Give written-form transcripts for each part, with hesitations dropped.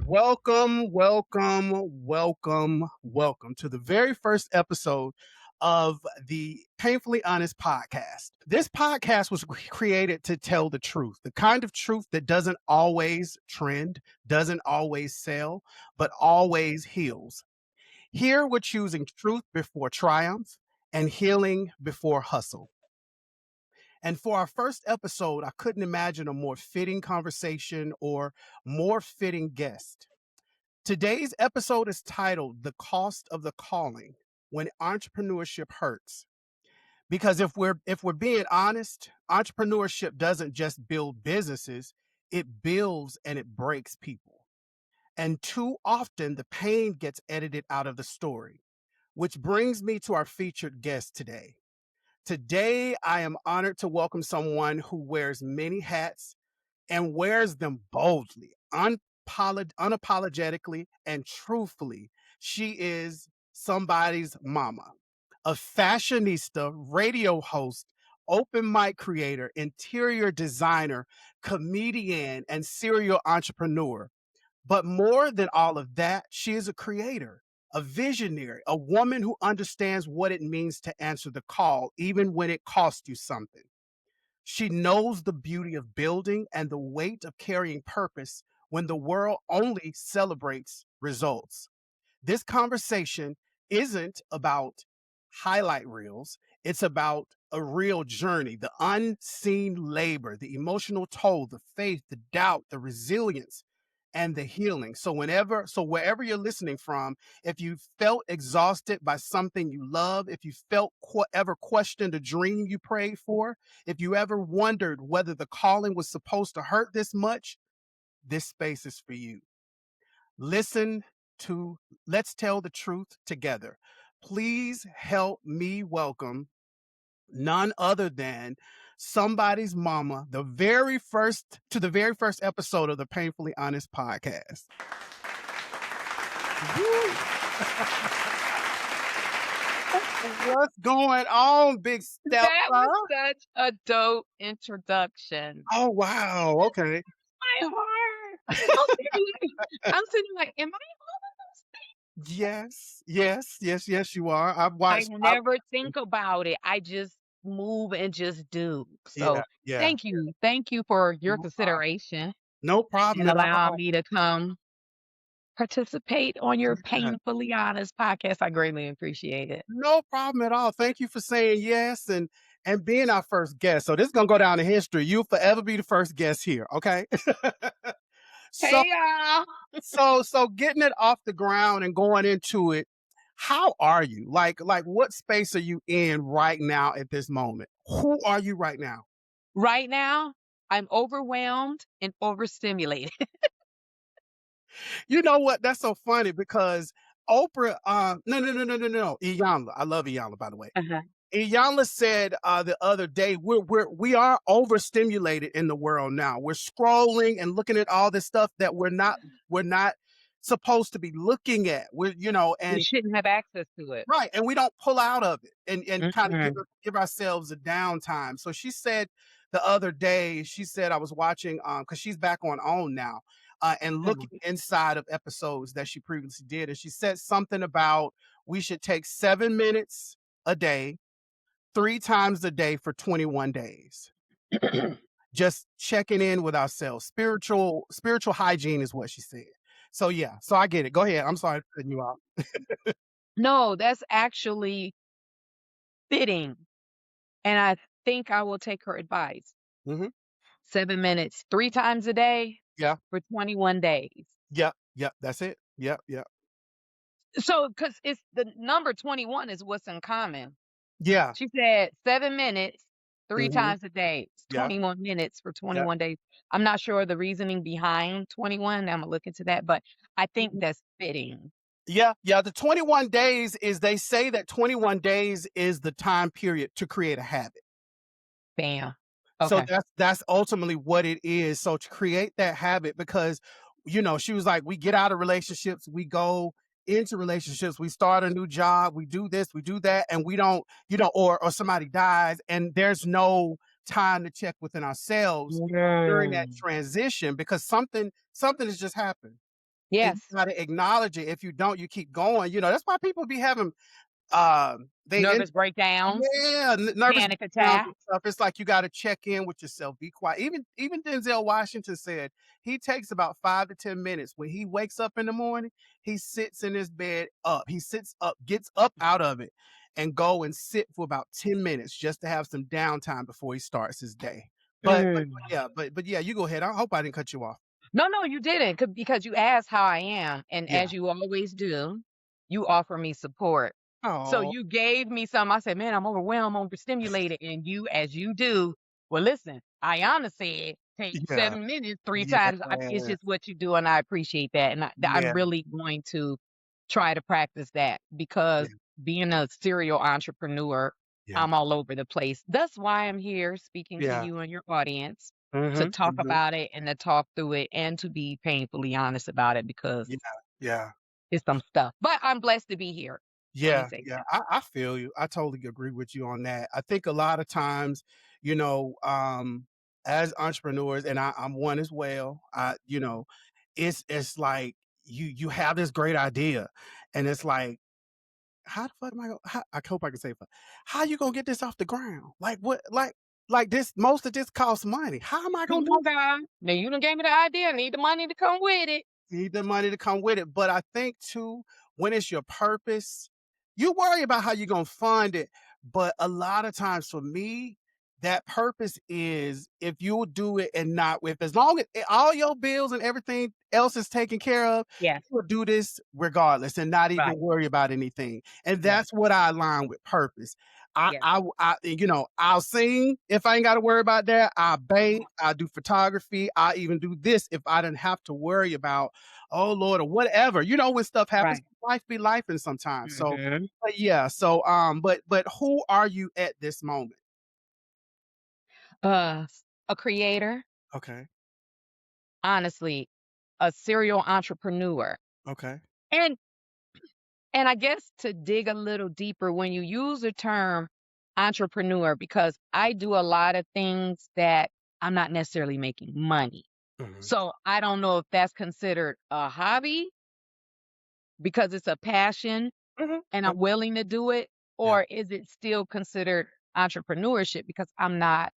Welcome, welcome to the very first episode of the Painfully Honest podcast. This podcast was created to tell the truth, the kind of truth that doesn't always trend, doesn't always sell, but always heals. Here we're choosing truth before triumph and healing before hustle. And for our first episode, I couldn't imagine a more fitting conversation or more fitting guest. Today's episode is titled The Cost of the Calling When Entrepreneurship Hurts. Because if we're being honest, entrepreneurship doesn't just build businesses, it builds and it breaks people. And too often the pain gets edited out of the story, which brings me to our featured guest today. Today, I am honored to welcome someone who wears many hats and wears them boldly, unapologetically, and truthfully. She is somebody's mama, a fashionista, radio host, open mic creator, interior designer, comedian, and serial entrepreneur. But more than all of that, she is a creator, a visionary, a woman who understands what it means to answer the call, even when it costs you something. She knows the beauty of building and the weight of carrying purpose when the world only celebrates results. This conversation isn't about highlight reels. It's about a real journey, the unseen labor, the emotional toll, the faith, the doubt, the resilience, and the healing. So wherever you're listening from, if you felt exhausted by something you love, if you felt ever questioned a dream you prayed for, if you ever wondered whether the calling was supposed to hurt this much, this space is for you. Listen to Let's Tell the Truth Together. Please help me welcome none other than somebody's mama, the very first episode of the Painfully Honest podcast. What's going on, Big Steppa? That was such a dope introduction. Oh, wow. Okay. My heart. I'm sitting like, am I on those things? Yes, you are. I've watched. I never think about it. I just move and just do. So Yeah. thank you. Thank you for your No problem. consideration No problem and at allow all. me to come participate on your Yeah. Painfully Honest podcast. I greatly appreciate it. No problem at all. Thank you for saying yes and being our first guest. So this is gonna go down in history. You'll forever be the first guest here. Okay. So Hey y'all. so getting it off the ground and going into it, how are you? Like what space are you in right now at this moment? Who are you right now? Right now, I'm overwhelmed and overstimulated. You know what? That's so funny because Oprah, no. Iyanla. I love Iyanla, by the way. Uh-huh. Iyanla said the other day, we are overstimulated in the world now. We're scrolling and looking at all this stuff that we're not supposed to be looking at. We And shouldn't have access to it. right, and we don't pull out of it and kind of Mhm. give ourselves a downtime. So she said the other day, I was watching because she's back on OWN now. And looking inside of episodes that she previously did. And she said something about we should take 7 minutes a day, 3 times a day for 21 days. Just checking in with ourselves. Spiritual hygiene is what she said. So yeah, so I get it. Go ahead. I'm sorry for cutting you off. No, that's actually fitting. And I think I will take her advice. Mhm. 7 minutes, 3 times a day Yeah. for 21 days. Yep. That's it. Yep. So, because it's the number 21 is what's uncommon. Yeah. She said 7 minutes, 3 Mhm. times a day. It's Yeah. 21 minutes for 21 days. I'm not sure the reasoning behind 21. I'm gonna look into that, but I think that's fitting. Yeah. The 21 days is, they say that 21 days is the time period to create a habit. Bam. So Okay. that's ultimately what it is. So to create that habit, because she was like, we get out of relationships, we go into relationships, we start a new job, we do this, we do that, and we don't, or somebody dies, and there's no time to check within ourselves during that Mm. transition because something has just happened. And you Yes. gotta acknowledge it. If you don't, you keep going. That's why people be having they Nervous breakdowns, yeah, nervous panic breakdowns attack. and stuff. It's like you gotta check in with yourself, be quiet. Even Denzel Washington said he takes about 5 to 10 minutes. When he wakes up in the morning, he sits in his bed up. He sits up, gets up out of it, and go and sit for about 10 minutes just to have some downtime before he starts his day. Mm. But yeah, you go ahead. I hope I didn't cut you off. No, no, you didn't, because you asked how I am, and Yeah. as you always do, you offer me support. So Oh, you gave me some. I said, "Man, I'm overwhelmed, I'm overstimulated," and you, as you do, well, listen, Ayana said, "Take yeah. 7 minutes 3 times." It's Yeah. just what you do, and I appreciate that, and I'm Yeah. really going to try to practice that Yeah. because being a serial entrepreneur, Yeah. I'm all over the place. That's why I'm here speaking to Yeah. you and your audience to Mhm. talk Mhm. about it and to talk through it and to be painfully honest about it because Yeah. Yeah. it's some stuff. But I'm blessed to be here. Let me Yeah, say yeah, that. I feel you. I totally agree with you on that. I think a lot of times, you know, as entrepreneurs, and I'm one as well. It's like you have this great idea, and it's like, how the fuck am I? I hope I can say, how you gonna get this off the ground? Like what? Like this? Most of this costs money. How am I gonna Come do on, God. Now you done gave me the idea. I need the money to come with it. need the money to come with it. But I think too, when it's your purpose, you worry about how you're gonna fund it. But a lot of times for me, that purpose is if you'll do it and not with as long as all your bills and everything else is taken care of, Yes. you will do this regardless and not even Right. worry about anything. And Yes. that's what I align with purpose. Yes. I'll sing if I ain't got to worry about that. I bake, I do photography, I even do this if I didn't have to worry about, oh Lord, or whatever. When stuff happens, Right. life be life and sometimes. So, Hmm. but yeah, so but who are you at this moment? A creator, Okay, honestly, a serial entrepreneur. okay. And I guess to dig a little deeper, when you use the term entrepreneur, because I do a lot of things that I'm not necessarily making money. Mhm, So I don't know if that's considered a hobby because it's a passion mhm, and I'm willing to do it, yeah, or is it still considered entrepreneurship because I'm not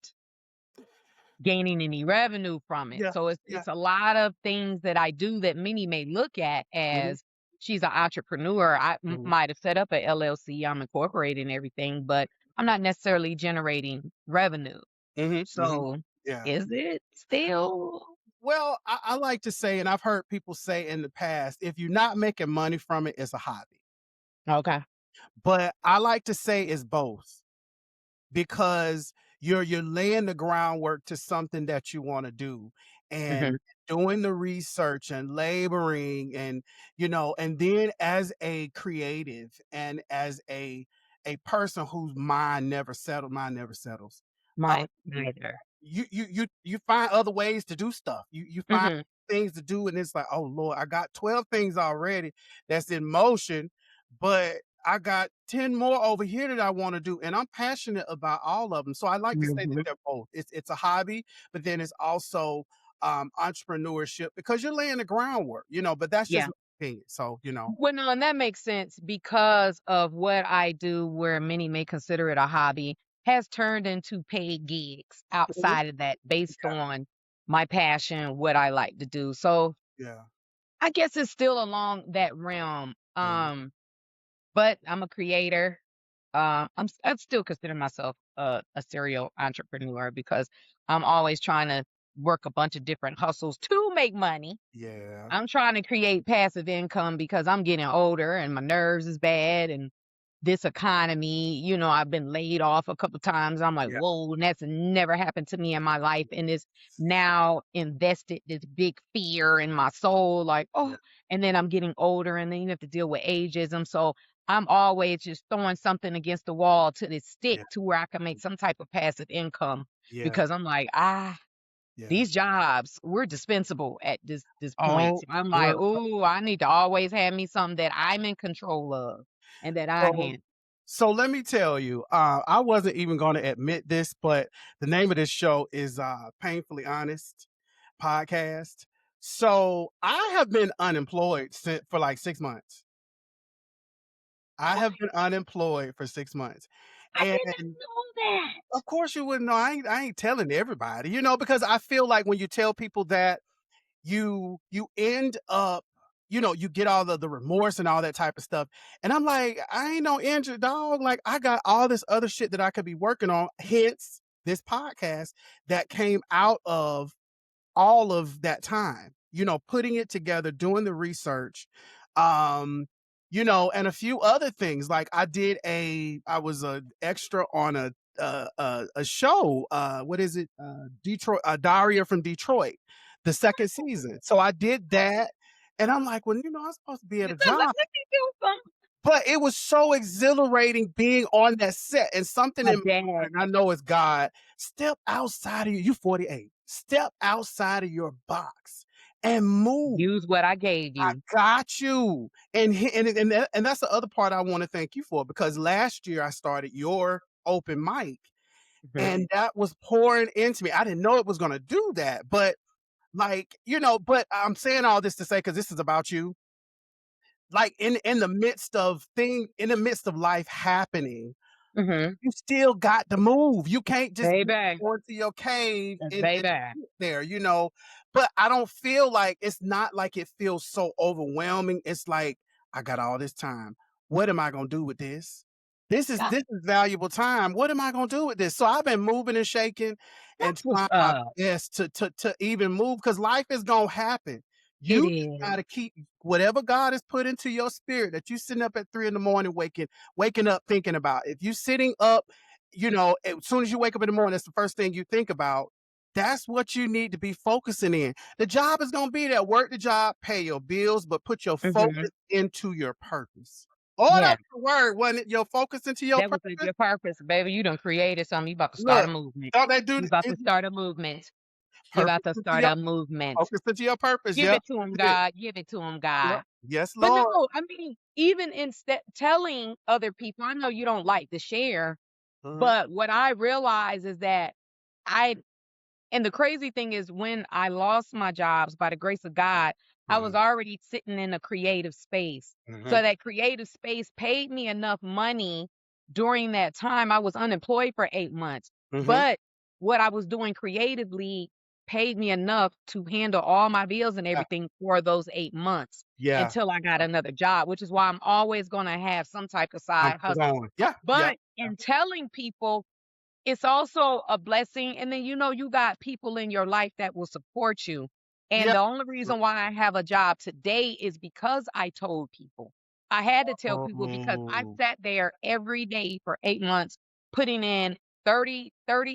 gaining any revenue from it? yeah, So yeah, it's a lot of things that I do that many may look at mhm, as she's an entrepreneur. I mhm, might have set up a LLC, I'm incorporating everything, but I'm not necessarily generating revenue. mhm, mhm, So yeah. is it still Well, I like to say, and I've heard people say in the past, if you're not making money from it, it's a hobby. okay? But I like to say it's both. Because you're laying the groundwork to something that you want to do Hmm. and doing the research and laboring and then as a creative and as a person whose mind never settles. My neither. You find other ways to do stuff. You find Hmm. things to do, and it's like, oh Lord, I got 12 things already that's in motion, but I got 10 more over here that I want to do, and I'm passionate about all of them. So I like to say that Hmm. they're both. It's a hobby, but then it's also entrepreneurship because you're laying the groundwork, but that's just Yeah. my opinion. So, Well, no, and that makes sense because of what I do, where many may consider it a hobby, has turned into paid gigs Mhm. outside of that based on my passion, what I like to do. So Yeah. I guess it's still along that realm. Yeah. But I'm a creator. I still consider myself a serial entrepreneur because I'm always trying to work a bunch of different hustles to make money. Yeah. I'm trying to create passive income because I'm getting older and my nerves is bad and this economy, I've been laid off a couple times. I'm like, Yeah. whoa, and that's never happened to me in my life. And it's now invested this big fear in my soul, like, Yeah. oh, and then I'm getting older and then you have to deal with ageism. So I'm always just throwing something against the wall till it stick Yeah. to where I can make some type of passive income. Yeah. because I'm like, Yeah. these jobs, we're dispensable at this point. Oh, So I'm like, girl. "Ooh, I need to always have me something that I'm in control of and that I So, handle." so let me tell you, I wasn't even going to admit this, but the name of this show is Painfully Honest Podcast. So I have been unemployed for like 6 months. I What? have been unemployed for 6 months. I And did not know that. of course you wouldn't know. I ain't telling everybody, because I feel like when you tell people that you end up, you get all the remorse and all that type of stuff. And I'm like, I ain't no injured dog. Like I got all this other shit that I could be working on, hence this podcast that came out of all of that time, putting it together, doing the research, um, and a few other things. Like I was a extra on a show. What is it? Detroit, Daria from Detroit, the second season. So I did that, and I'm like, well, I'm supposed to be at a So let job. me do something. But it was so exhilarating being on that set, and something My in dad my heart, and I know it's God, step outside of you 48. Step outside of your box and move. used what I gave I you. got you. And that's the other part I wanna thank you for, because last year I started your open mic, Mhm, and that was pouring into me. I didn't know it was gonna do that, but, but I'm saying all this to say, because this is about you. Like, in the midst of life happening, mhm. you still got to move. You can't just Baby, go into your cave that's and baby. sit there. But I don't feel like it's not like it feels so overwhelming. It's like, I got all this time. What am I gonna do with this? That This is valuable time. What am I gonna do with this? So I've been moving and shaking and that's what's trying my up. best to even move, because life is gonna happen. It You just is. gotta keep whatever God has put into your spirit that you sitting up at 3 in the morning waking up thinking about. If you sitting up, as soon as you wake up in the morning, that's the first thing you think about. That's what you need to be focusing in. The job is going to be there. Work the job, pay your bills, but put your Mhm. focus into your purpose. Oh, Yeah, that's the word, wasn't it? Your focus into your that was purpose. your purpose, baby. You done created something. You about to start a Look, movement. don't they do You about to is start a movement. You about purpose to into start your a movement. focus into your purpose? Give Yep. it to him, That's it. God. Give it to him, Yep. God. Yes, But Lord. no, I mean, even instead telling other people, I know you don't like to share, Mhm. but what I realize is that I and the crazy thing is when I lost my jobs by the grace of God, I was Mhm. already sitting in a creative space. So Mhm. that creative space paid me enough money during that time. I was unemployed for 8 months, Mhm. but what I was doing creatively paid me enough to handle all my bills and Yeah. everything for those 8 months Yeah. until I got another job, which is why I'm always going to have some type of side Something hustle. going. Yeah. Yeah. But in telling people, it's also a blessing, and then, you got people in your life that will support you, and Yeah. the only reason why I have a job today is because I told people. I had to tell people because I Oh. sat there every day for 8 months putting in 30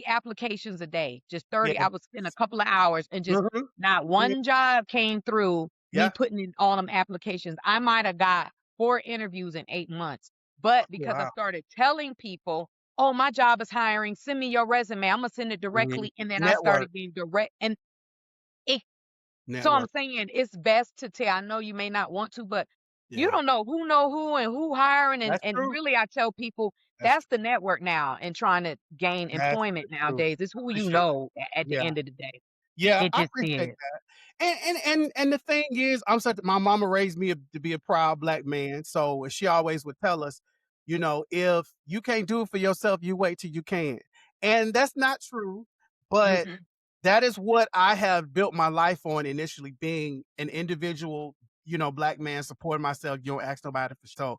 applications a day, just 30. I Yeah. would spend a couple of hours and just Mhm. not Yeah. one job came through me Yeah. putting in all them applications. I might have got 4 interviews in 8 months, but because I Wow. started telling people, "Oh, my job is hiring. Send me your resume. Imma send it Mhm. directly." And then I Network. started being direct and it so I'm Network. saying it's best to tell. I know you may not want to, but you Yeah. don't know who and who hiring, and That's and true. really I tell people That's that's true. the network now and trying to gain That's employment true. nowadays. It's I who you appreciate know at the Yeah. end of the day. Yeah, It I just appreciate is. that. And the thing is, I'm such my mama raised me to be a proud black man, so she always would tell us, "If you can't do it for yourself, you wait till you can." And that's not true, but Mhm. that is what I have built my life on initially, being an individual, black man supporting myself. You don't ask nobody for so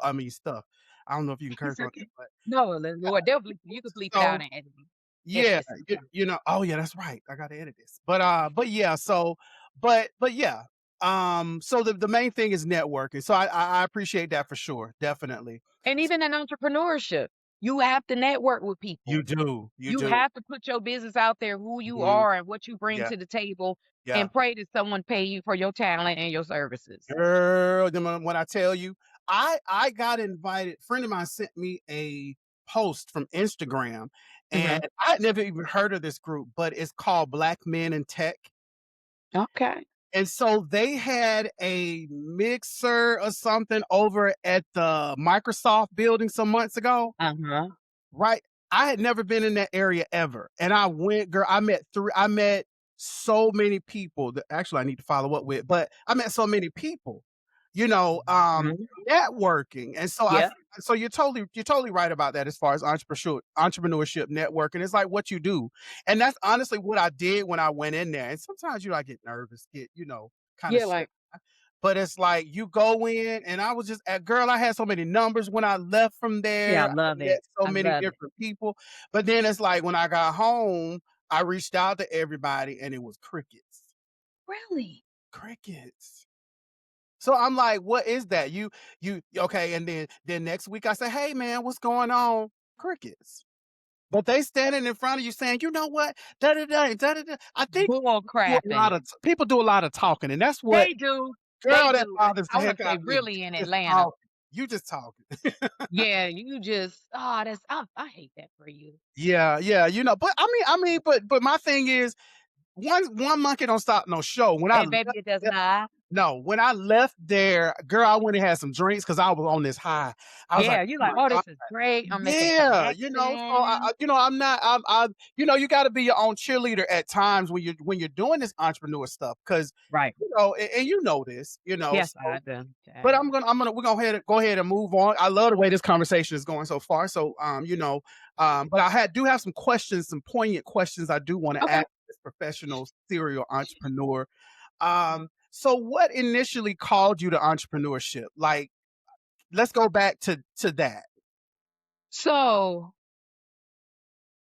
I mean stuff. I don't know if you can curse It's on that, okay. but No, Lord, they'll bleep you can bleep it out so and edit it. It's yeah, just sometimes. oh yeah, that's right. I gotta edit this. But yeah, so but yeah. So the main thing is networking. So I appreciate that for sure. Definitely. And even in entrepreneurship, you have to network with You people. do. You You do. have to put your business out there, who you Mhm. are and what you bring Yeah, to the table, yeah. and pray that someone pay you for your talent and your services. Girl, then when I tell you, I got invited, friend of mine sent me post from Instagram, and Mhm. I had never even heard of this group, but it's called Black Men in Tech. Okay. And so they had a mixer or something over at the Microsoft building some months ago. Uh-huh. Right? I had never been in that area ever, and I went, girl, I met so many people that actually I need to follow up with, but I met so many people, you know, Mhm. networking, and so Yeah. so you're totally right about that as far as entrepreneurship networking. It's like what you do, and that's honestly what I did when I went in there, and sometimes, I get nervous, kinda Yeah, shy, like, but it's like you go in, and I was just girl, I had so many numbers when I left from yeah, I there. I love met it. so I many love it. different people. But then it's like when I got home, I reached out to everybody and it was crickets. Really? Crickets. So I'm like, what is that? You okay, and then next week I say, hey man, what's going on? Crickets. But they standing in front of you saying, you know what? Da da da da da. Da." I think Bull crapping. people do a lot of talking, and that's what They do. They girl, that do. bothers the I wanna heck out say of me. really in Just Atlanta. talking. You just talking. Yeah, you just that's I hate that for you. Yeah, yeah, but but my thing is one monkey don't stop no show. When I And left baby, it does there not. no, when I left there, girl, I went and had some drinks because I was on this high. I was like, Yeah, you "Oh like, my "Oh, god." this is great. I'm making Yeah, so connections." I'm not you gotta be your own cheerleader at times when you're doing this entrepreneur stuff because, Right. and you know this, Yes, so I do. but Child. we're gonna go ahead and move on. I love the way this conversation is going so far. So, but do have some questions, some poignant questions I do want to Okay. ask this professional serial entrepreneur. So what initially called you to entrepreneurship? Like, let's go back to that. So,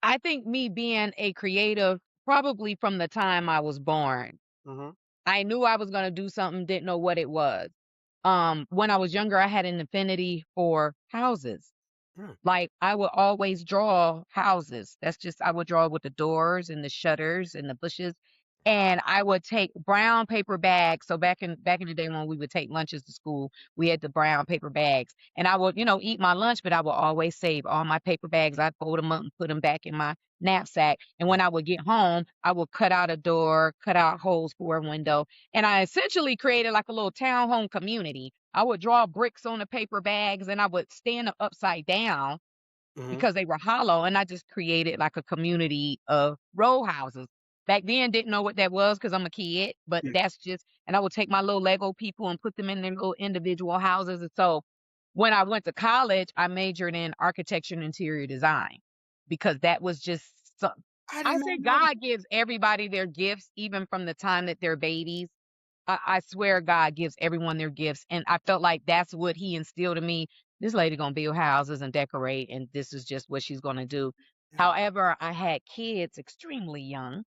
I think me being a creative probably from the time I was born. Mhm. I knew I was gonna do something, didn't know what it was. When I was younger, I had an affinity for houses. Mm, Like, I would always draw houses. That's just I would draw with the doors and the shutters and the bushes, and I would take brown paper bags. So back in the day when we would take lunches to school, we had the brown paper bags, and I would, eat my lunch, but I would always save all my paper bags. I'd fold them up and put them back in my knapsack, and yeah, when I would get home, I would cut out a door, cut out holes for a window, and I essentially created like a little townhome community. I would draw bricks on the paper bags, and I would stand them upside down mhm, because they were hollow, and I just created like a community of row houses. Back then, didn't know what that was because I'm a kid, but yeah, that's just and I would take my little Lego people and put them in their little individual houses, and so when I went to college, I majored in architecture and interior design because that was just some I did I not say know that. God gives everybody their gifts even from the time that they're babies. I swear God gives everyone their gifts, and I felt like that's what he instilled in me. This lady gonna build houses and decorate, and this is just what she's gonna do. Yeah, However, I had kids extremely young.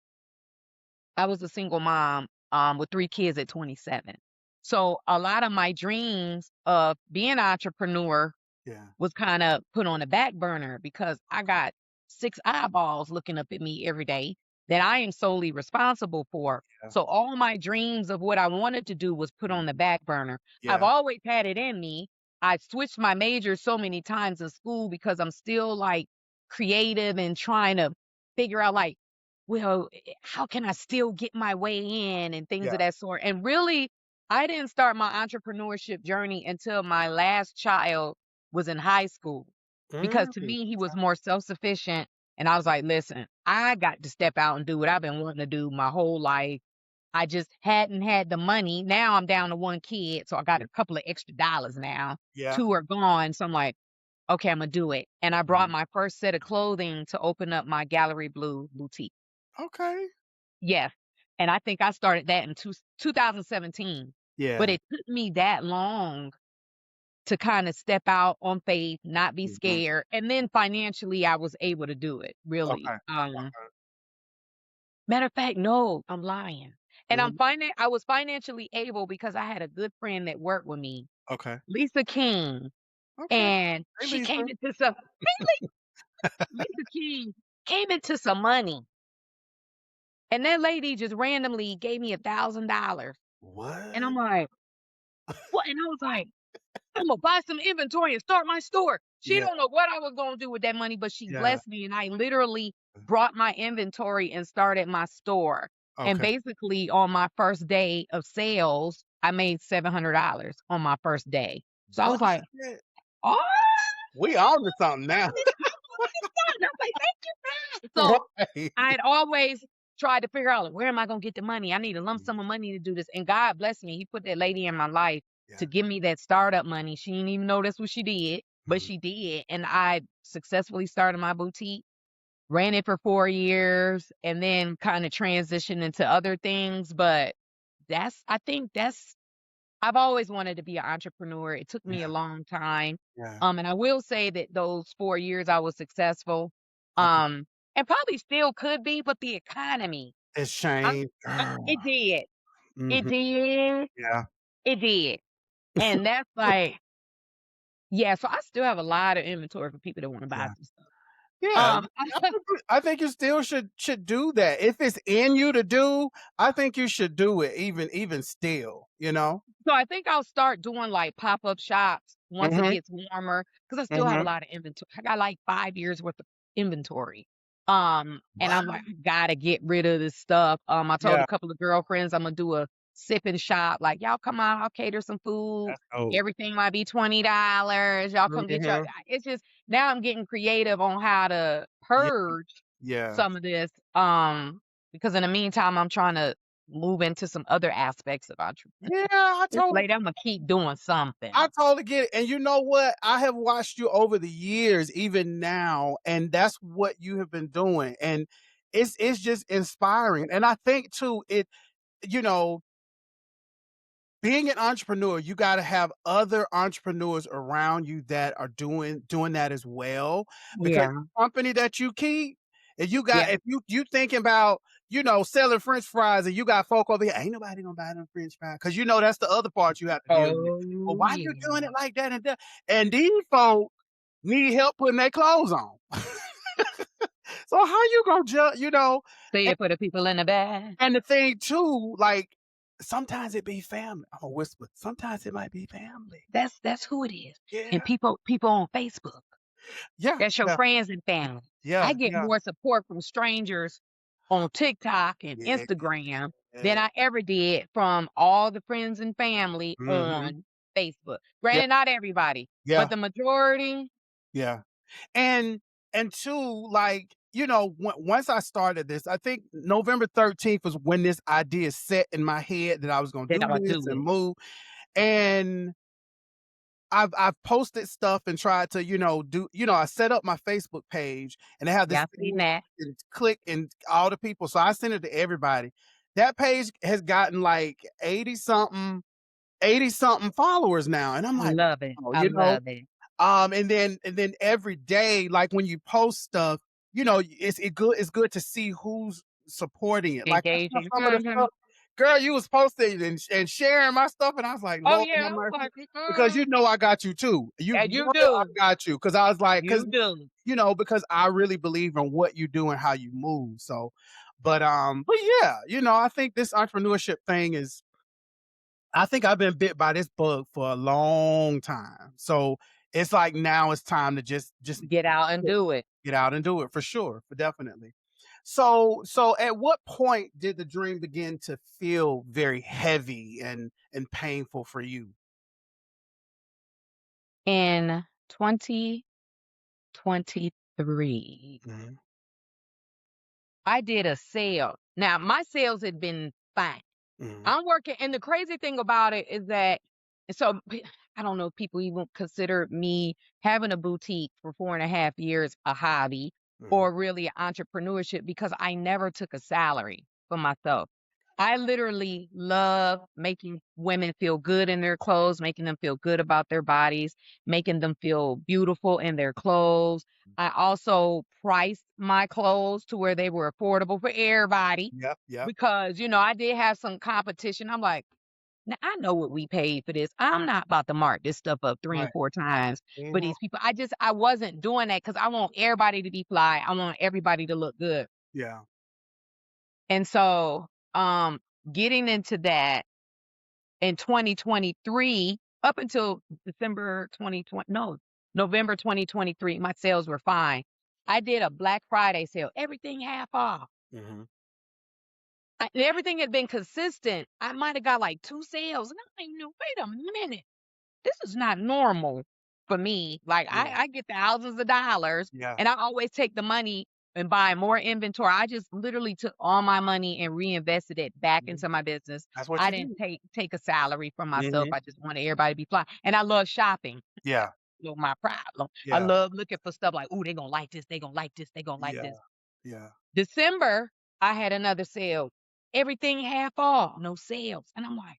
I was a single mom, with 3 kids at 27. So a lot of my dreams of being an entrepreneur yeah, was kinda put on the back burner because I got 6 eyeballs looking up at me every day that I am solely responsible for. yeah, So all my dreams of what I wanted to do was put on the back burner. I've yeah, always had it in me. I switched my major so many times in school because I'm still, like, creative and trying to figure out, like, well, how can I still get my way in and things yeah. of that sort. And really, I didn't start my entrepreneurship journey until my last child was in high school because Mm, to me, he was more self-sufficient. And I was like, listen, I got to step out and do what I've been wanting to do my whole life. I just hadn't had the money. Now I'm down to one kid. So I got yeah, a couple of extra dollars now. yeah, Two are gone. So I'm like, okay, I'm going to do it. And I brought mhm. my first set of clothing to open up my Gallery Blue boutique. Okay. Yes. And I think I started that in 2017. But Yeah, it took me that long to kinda step out on faith, not be mhm, scared, and then financially, I was able to do it, really. okay, okay, Matter of fact, no, I'm lying. And mhm, I was financially able because I had a good friend that worked with me, okay, Lisa King, okay. and Hey, she Lisa. came into some Lisa King came into some money, and that lady just randomly gave me $1,000, and I'm What? like, "What?" And I was like, "Imma buy some inventory and start my store." She Yeah. don't know what I was gonna do with that money, but she Yeah. blessed me, and I literally brought my inventory and started my store. And Okay. basically, on my first day of sales, I made $700 on my first day. So I What? was like, "Oh, We on to something now. and I was like, thank you, God." So Right. I'd always tried to figure out, like, where am I gonna get the money? I need a lump Mhm. sum of money to do this. And God bless me. He put that lady in my life Yeah. to give me that startup money. She didn't even know that's what she did, but Mhm. she did. And I successfully started my boutique, ran it for 4 years, and then kind of transitioned into other things. But I think I've always wanted to be an entrepreneur. It took me a Yeah. long time. Yeah. And I will say that those 4 years I was successful. Okay. And probably still could be, but the economy, It's I, changed. it did. It Mhm. did. Yeah. It did. And that's like, yeah, so I still have a lot of inventory for people that want to buy Yeah. some stuff. Yeah. I I think you still should do that. If it's in you to do, I think you should do it even still, you know? So I think I'll start doing like pop-up shops once it Mhm. gets warmer because I still have a Mhm. lot of inventory. I got like 5 years worth of inventory. And What? I'm like, I gotta get rid of this stuff. I told Yeah. a couple of girlfriends I'm gonna do a sipping shop. Like, y'all come out, I'll cater some food. That's dope. Everything might be $20. Y'all come get your. Mhm. It's just now I'm getting creative on how to Yeah. purge Yeah. some of this. Because in the meantime, I'm trying to move into some other aspects of entrepreneurship. Yeah, This lady, Imma keep doing I something. totally get it. And you know what? I have watched you over the years, even now, and that's what you have been doing. And it's just inspiring. And I think too, you know, being an entrepreneur, you gotta have other entrepreneurs around you that are doing that as well, because Yeah, the company that you keep, yeah. if you thinking about, selling french fries and you got folk over here, ain't nobody gonna buy them french fries because that's the other part you have to deal with. "Well, Oh, why you doing yeah. it like that and that?" And these folk need help putting their clothes on. So how you gonna judge, Say it for the people in the back. and the thing too, like, sometimes it be family. Imma whisper, sometimes it might be family. That's who it is. And Yeah. people on Facebook, Yeah, that's your yeah, friends and family. I yeah, get yeah. more support from strangers on TikTok and Yeah, Instagram than yeah. I ever did from all the friends and family Mhm. on Facebook. Yeah, Granted, not everybody, but yeah, the majority, yeah. And and 2, like, once I started this, I think November 13th was when this idea set in my head that I was gonna that do I'ma this do and it. move, and I've posted stuff and tried to, I set up my Facebook page and they have this Yeah, I seen thing that. and click and all the people. So I sent it to everybody. That page has gotten like 80 something followers now. And I'm I like, love it. wow, I love it. and then every day, like when you post stuff, it's good to see who's supporting it. Like I saw Engaging. some of the stuff, Mhm. girl, you was posting and sharing my stuff, and I was like, Oh, Lord yeah, have I was mercy. like, Because I got you too. and You you know that I do. got you. Cause I was like, You do. because I really believe in what you do and how you move. So, but yeah, I think this entrepreneurship thing I think I've been bit by this bug for a long time. So it's like now it's time to just Get out and do it. get out and do it for sure, for definitely. So at what point did the dream begin to feel very heavy and painful for you? In 2023, Mhm, I did a sale. Now, my sales had been fine. mhm, I'm working, and the crazy thing about it is that, so I don't know if people even consider me having a boutique for 4.5 years a hobby mhm. or really entrepreneurship because I never took a salary for myself. I literally love making women feel good in their clothes, making them feel good about their bodies, making them feel beautiful in their clothes. I also priced my clothes to where they were affordable for everybody Yep, yep. because, I did have some competition. I'm like, now I know what we paid for this. I'm not about to mark this stuff up three Right. and four times for Mhm. these people. I wasn't doing that because I want everybody to be fly. I want everybody to look good. Yeah. And so, getting into that in 2023 up until December 2020, no, November 2023, my sales were fine. I did a Black Friday sale, everything half off. Mhm. And everything had been consistent. I might have got like 2 sales, and I'm like, "No, wait a minute. This is not normal for me." Like, Yeah. I get thousands of dollars, Yeah. and I always take the money and buy more inventory. I just literally took all my money and reinvested it back Mhm. into my business. That's what I you didn't do. take a salary from myself. Mhm. I just wanted everybody to be fly, and I love shopping. Yeah. You know, my problem. I Yeah. love looking for stuff like, "Ooh, they gonna like this, they gonna like this, they gonna like Yeah. this." Yeah. December, I had another sale. Everything half off, no sales. And I'm like,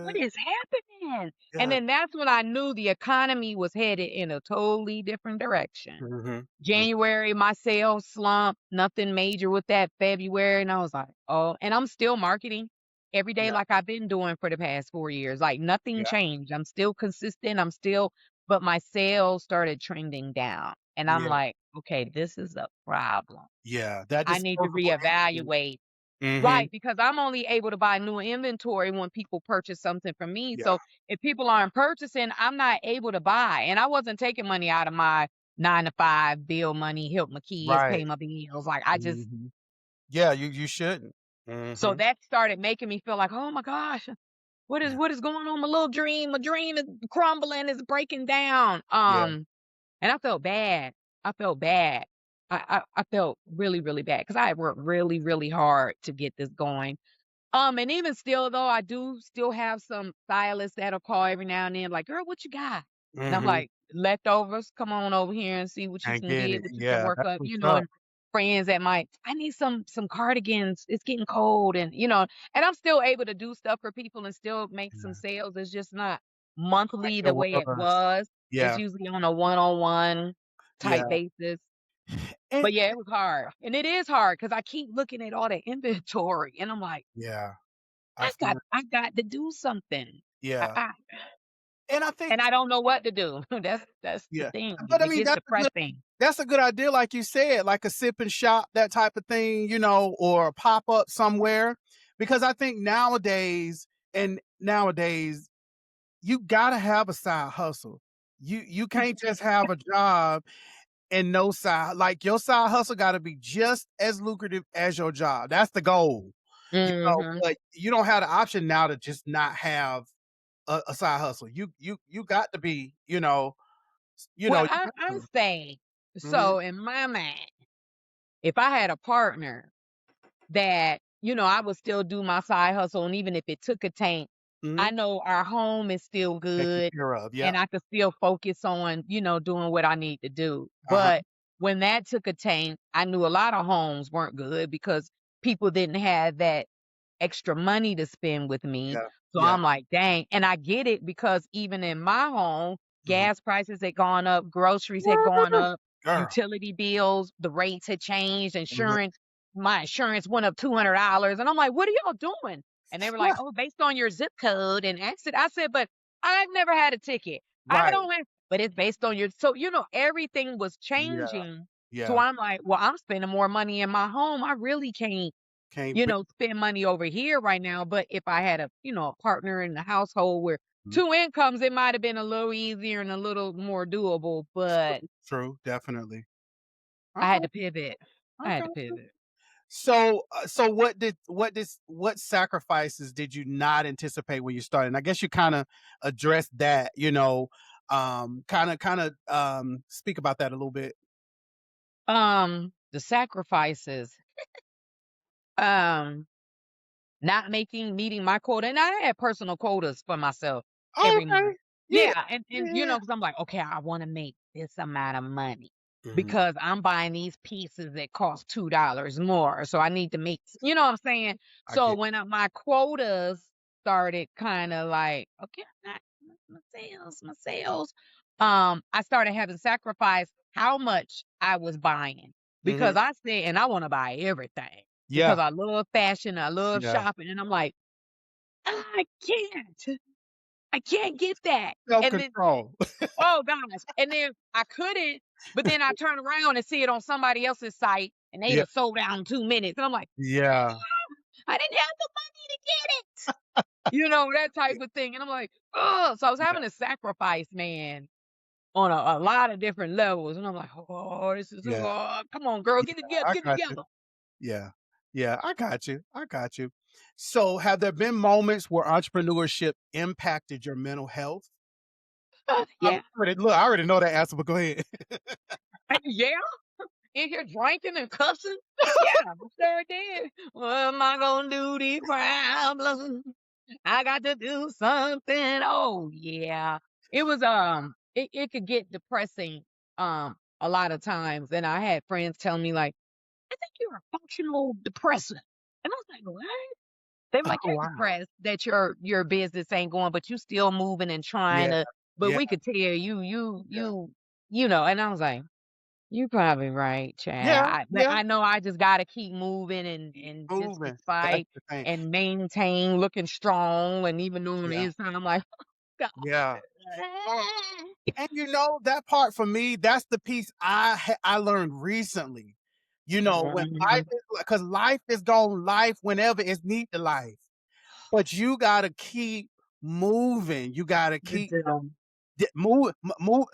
what What? is happening? And Yeah. then that's when I knew the economy was headed in a totally different direction. Mhm. Mm. January, my sales slumped, nothing major with that. February, and I was like, oh, and I'm still marketing every day Yeah. like I've been doing for the past 4 years. Like nothing Yeah. changed. I'm still consistent. But my sales started trending down. And I'm Yeah. like, okay, this is a problem. Yeah. That I need to disposable income. reevaluate. Mhm. Right, because I'm only able to buy new inventory when people purchase something from me. Yeah. So if people aren't purchasing, I'm not able to buy. And I wasn't taking money out of my 9 to 5, bill money, help my kids, Right. pay my bills. Like I just Mhm. Yeah, you shouldn't. so Mhm. that started making me feel like, oh my gosh, Yeah. what is going on? My little dream, my dream is crumbling, is breaking down. Yeah. And I felt bad. I felt bad. I felt really, really bad because I had worked really, really hard to get this going. And even still though, I do still have some stylists that'll call every now and then, like, "Girl, what you got?" And I'm Mhm. like, "Leftovers, come on over here and see what you I can get get, it. what you can Yeah, work that's up," what's and up. friends that might, "I need some cardigans. It's getting cold," and I'm still able to do stuff for people and still make some Yeah. sales. It's just not Like monthly it the way it was. was. It's Yeah. usually on a one-on-one Yeah. type basis. And But yeah, it was hard. And it is hard because I keep looking at all the inventory and I'm like, yeah, I feel it. I got to do something. I, Yeah. I And I think and I don't know what to do. That's the yeah. thing. But I It mean, gets depressing. that's a good idea, like you said, like a sip and shop, that type of thing, or a pop-up somewhere. Because I think nowadays, you gotta have a side hustle. You can't just have a job and no side, like, your side hustle gotta be just as lucrative as your job. That's the goal, Mhm. but you don't have the option now to just not have a side hustle. You got to be, Well, you got I to. say Mhm, so in my mind, if I had a partner that, I would still do my side hustle, and even if it took a tank, mhm. I know our home is still Taken good, care of, and yep. I could still focus on, doing what I need to do. Uh-huh, But when that took a tank, I knew a lot of homes weren't good because people didn't have that extra money to spend with me. yeah, So yeah. I'm like, dang. And I get it because even in my home, Mhm. gas prices had gone up, groceries had gone Woo! up, Girl. utility bills, the rates had changed, Mhm. insurance, my insurance went up $200. And I'm like, what are y'all doing? And they were like, Yeah, oh, based on your zip code and exit. I said, but I've never had a ticket. I right. don't have, but it's based on your, so, everything was Yeah, changing. So yeah. I'm like, well, I'm spending more money in my home. I really can't Can't be spend money over here right now. But if I had a partner in the household where mhm. 2 incomes, it might have been a little easier and a little more doable. But True, definitely. I Okay, had to pivot. I had okay. to pivot. So what sacrifices did you not anticipate when you started? And I guess you kinda addressed that, kinda speak about that a little bit. The sacrifices. Um, Not meeting my quota, and I had personal quotas for myself Oh, every okay. month. Yeah, Yeah, and yeah. because I'm like, okay, I want to make this amount of money Mhm. because I'm buying these pieces that cost $2 more, so I need to make. You know what I'm saying? I So get when my quotas started kind of like, okay, not my sales, I started having to sacrifice how much I was buying because mhm. I said, and I want to buy everything because Yeah, I love fashion, I love yeah. shopping, and I'm like, I can't. I can't get that. And then, Self-control. oh gosh. And then I couldn't, but then I turn around and see it on somebody else's site and they'd Yeah, have sold out in 2 minutes. And I'm like, yeah. I didn't have the money to get it. That type of thing. And I'm like, oh, so I was Yeah, having to sacrifice, man, on a lot of different levels, and I'm like, "Oh, this is Yeah. come on, girl, Yeah, get it together, I get it got you. together." Yeah. Yeah, I got you. I got you. So, have there been moments where entrepreneurship impacted your mental health? Yeah. I already know that answer, but go ahead. Yeah, in here drinking and cussing. Yeah, I sure did. What am I gonna do these problems? I got to do something. Oh yeah. It could get depressing a lot of times. And I had friends tell me like, I think you're a functional depressant. And I was like, what? They were like, Oh, you're wow. depressed that your business ain't going, but you still moving and trying Yeah, to, but yeah, we could tell yeah. and I was like, you probably right, Chad. Yeah, But yeah. I know I just gotta keep moving Keep and just moving. That's despite the thing. and maintain looking strong, and even though on the Yeah, inside I'm like, God. yeah. And that part for me, that's the piece I learned recently. When life Mhm. is, because life is going life whenever it's need to life. But you gotta keep moving. You gotta You keep do. move,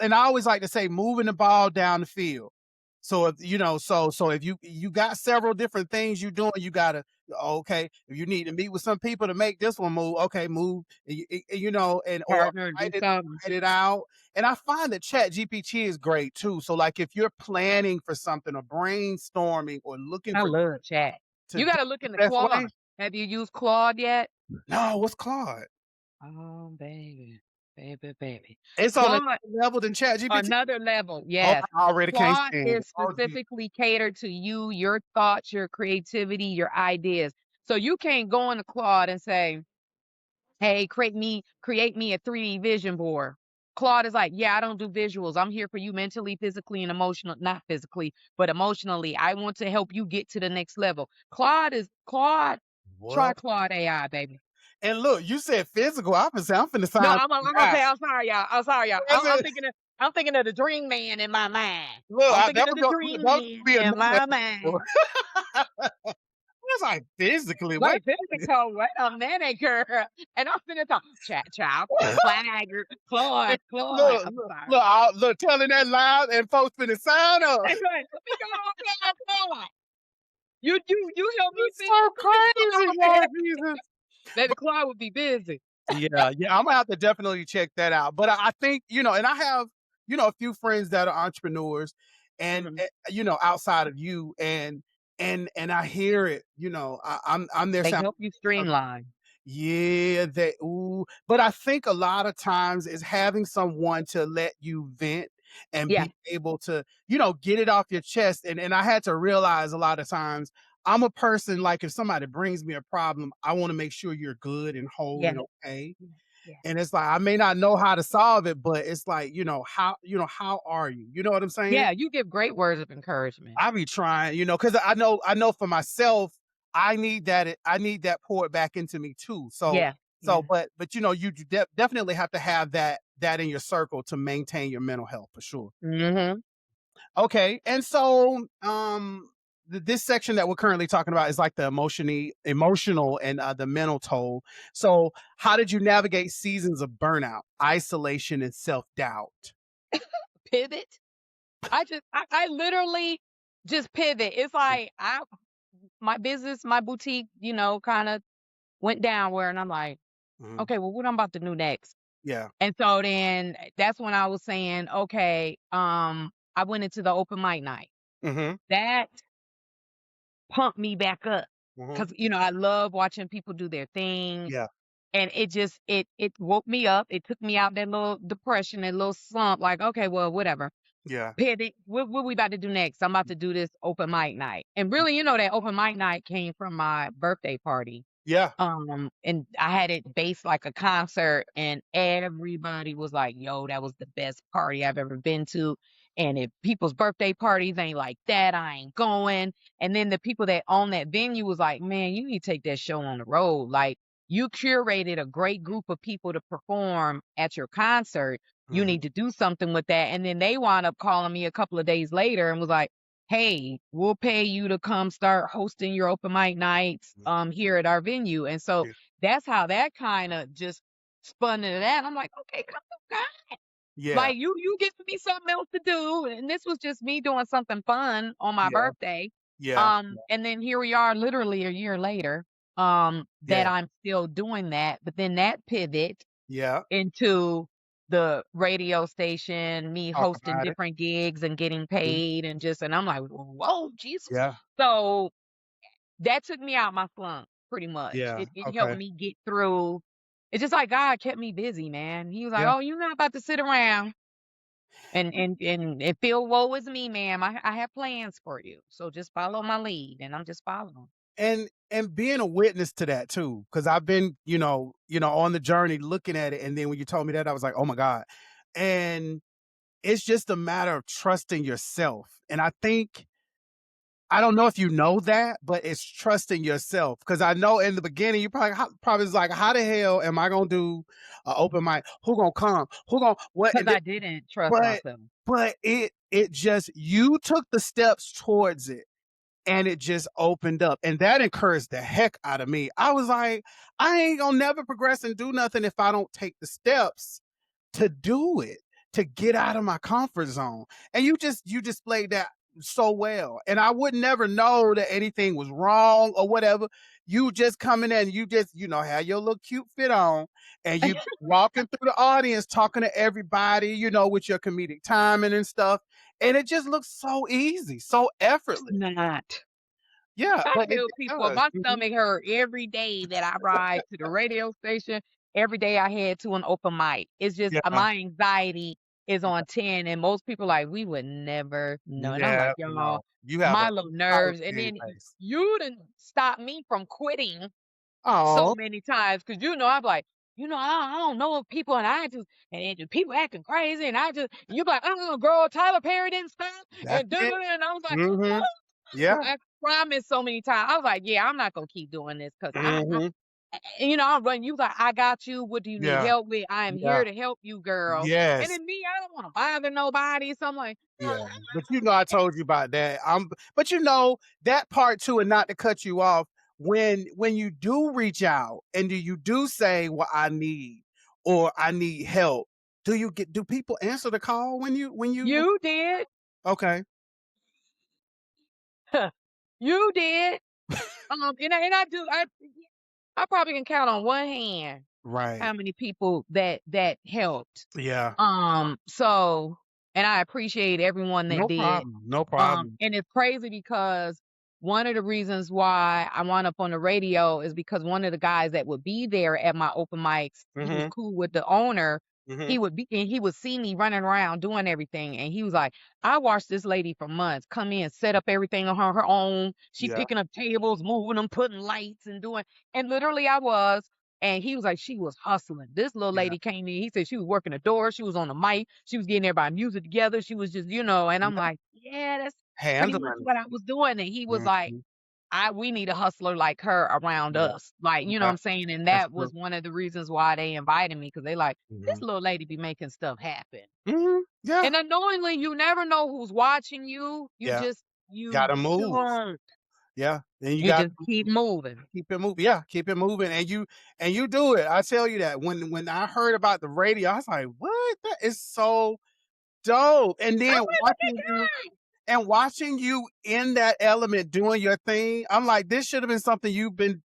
and I always like to say moving the ball down the field. So if so if you got several different things you doing, you gotta, okay. If you need to meet with some people to make this one move, okay, move. And or Partner, do write it something. write it out. And I find that Chat GPT is great too. So like if you're planning for something or brainstorming or looking I for love chat. to You do gotta look the into best way. Claude. Have you used Claude yet? No, what's Claude? Oh, baby, baby, baby. It's on a Claude, level than Chat GPT. another level. Oh, Yes. I already can't Claude stand it. is Oh, gee. specifically catered to you, your thoughts, your creativity, your ideas. So you can't go into Claude and say, hey, create me a 3D vision board. Claude is like, yeah, I don't do visuals. I'm here for you mentally, physically, and emotional, not physically, but emotionally. I want to help you get to the next level. Claude, try What? Claude AI, baby. And look, you said physical. I'm finna No, sign I'm gonna now. say, I'm sorry, y'all. I'm sorry, y'all. That's it. I'm thinking of the dream man in my mind. Look, I'm thinking of the that dream was gonna man be in another my episode. mind. It's like physically. Wait Like a minute. physical, wait a minute, girl. And I'm finna talk, chat, child, Clagger, Claude. I'm sorry. Look, telling that loud and folks finna sign up. Hey, right. Let me go on, Claude. You help me It's fix so let me go crazy, on Lord here. Jesus. Baby Claude would be busy. Yeah, yeah, Imma have to definitely check that out, but I think, and I have, a few friends that are entrepreneurs and, Mhm. outside of you, and I hear it, I'm there They saying, help you streamline. yeah, but I think a lot of times is having someone to let you vent and Yeah, be able to, get it off your chest, and I had to realize a lot of times I'm a person, like, if somebody brings me a problem, I wanna make sure you're good and whole yeah, and okay, yeah, yeah. and it's like, I may not know how to solve it, but it's like, how are you? You know what I'm saying? Yeah, you give great words of encouragement. I be trying, because I know for myself, I need that poured back into me too. So Yeah, so yeah. you definitely have to have that in your circle to maintain your mental health for sure. Mhm. Okay. And so this section that we're currently talking about is like the emotional and the mental toll. So how did you navigate seasons of burnout, isolation, and self-doubt? Pivot. I literally just pivot. It's like my business, my boutique, kind of went downward and I'm like, Mhm. okay, well, what I'm about to do next? Yeah. And so then that's when I was saying, okay, I went into the open mic night. Hmm. That pumped me back up Hmm. because I love watching people do their thing. Yeah. And it just it woke me up. It took me out that little depression, that little slump, like, okay, well, whatever. Yeah. Pivot. What we about to do next? I'm about to do this open mic night. And really, that open mic night came from my birthday party. Yeah. And I had it based like a concert, and everybody was like, yo, that was the best party I've ever been to. And if people's birthday parties ain't like that, I ain't going. And then the people that own that venue was like, man, you need to take that show on the road. Like, you curated a great group of people to perform at your concert. You Mhm. need to do something with that. And then they wound up calling me a couple of days later and was like, hey, we'll pay you to come start hosting your open mic nights here at our venue. And so Yeah. that's how that kind of just spun into that. I'm like, okay, come on, God. Yeah. Like you give me something else to do, and this was just me doing something fun on my Yeah. birthday. Yeah. And then here we are, literally a year later, that Yeah. I'm still doing that. But then that pivot Yeah. into the radio station, me Talk hosting about it. different gigs and getting Mhm. paid, and I'm like, whoa, Jesus. Yeah. So that took me out my slump pretty much. Yeah. It helped Okay. me get through. It's just like God kept me busy, man. He was like, Yeah. "Oh, you're not about to sit around and feel woe is me, ma'am. I have plans for you. So just follow my lead." And I'm just following. And being a witness to that too, because I've been, on the journey looking at it, and then when you told me that, I was like, oh my God. And it's just a matter of trusting yourself. And I don't know if you know that, but it's trusting yourself. Because I know in the beginning, you probably was like, how the hell am I gonna do an open mic? Who gonna come? Who gonna what? Because I didn't trust But myself. it just, you took the steps towards it, and it just opened up, and that encouraged the heck out of me. I was like, I ain't gonna never progress and do nothing if I don't take the steps to do it, to get out of my comfort zone. And you displayed that so well. And I would never know that anything was wrong or whatever. You just coming in, you just, have your little cute fit on, and you walking through the audience talking to everybody, with your comedic timing and stuff. And it just looks so easy, so It's effortless. not. Yeah, I but it tell people does. my Mhm. stomach hurt every day that I ride to the radio station. Every day I head to an open mic. It's just Yeah, my anxiety is on 10, and most people like, we would never know. And I'm yeah, like, y'all, no. You have a my little college nerves. And game then face. you didn't stop me from quitting so Oh, many times because I'm like, I don't know if people, and I just and people acting crazy, and I just and you be like, girl, Tyler Perry didn't stop, that's and it. and I was like, Mhm. Yeah. I promised so many times. I was like, yeah, I'm not gonna keep doing this because Mhm. I'm running. You like, I got you. What do you need Yeah. help with? I am Yeah. here to help you, girl. And Yes. then me, I don't want to bother nobody. So I'm like, Yeah. But I told you about that. But that part too, and not to cut you off, when you do reach out and you do say, "Well, I need," or "I need help," do people answer the call when you you did, okay. you did. And I do. I probably can count on one hand Right. how many people that helped. Yeah. So and I appreciate everyone that No did. problem. No problem. And it's crazy because one of the reasons why I wound up on the radio is because one of the guys that would be there at my open mics, he was Mhm. cool with the owner. Mhm. He would be and he would see me running around doing everything. And he was like, I watched this lady for months come in, set up everything on her own. She Yeah. picking up tables, moving them, putting lights and doing. And literally I was. And he was like, she was hustling. This little Yeah. lady came in. He said she was working the door. She was on the mic. She was getting everybody music together. She was just, and I'm Yeah. like, yeah, that's pretty much Handling what I was doing. And he it. was like, Mhm. we need a hustler like her around Yeah. us. Like, you know what Yeah. I'm saying? And That's that true. was one of the reasons why they invited me because they like, this Mhm. little lady be making stuff happen. Mhm. Yeah. And unknowingly, you never know who's watching you. Yeah. You Gotta move. don't. Yeah. And you You got just keep moving. keep it moving. Yeah, keep it moving. And you do it. I tell you that. When I heard about the radio, I was like, what? That is so dope. And I'm then like, look at God. watching you in that element doing your thing, I'm like, this should have been something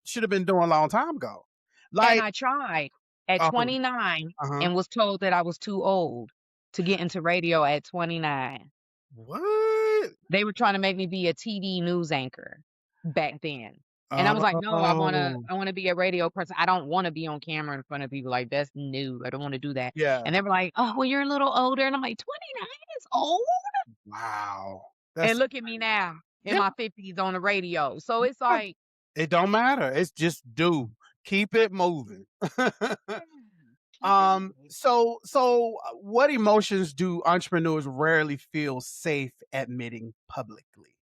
should have been doing a long time ago. And Like, I tried at uh-huh, 29 uh-huh. and was told that I was too old to get into radio at 29. What? They were trying to make me be a TV news anchor back then. And I was like, "No, Oh, I wanna be a radio person. I don't wanna be on camera in front of people, like, that's new. I don't wanna do that." yeah. And they were like, "Oh, well, you're a little older." And I'm like, "29 is old?" Wow. And That's look at me now in yeah. my 50s on the radio. So it's Yeah. like, It don't matter. It's just do. Keep it moving. yeah, keep it moving. What emotions do entrepreneurs rarely feel safe admitting publicly?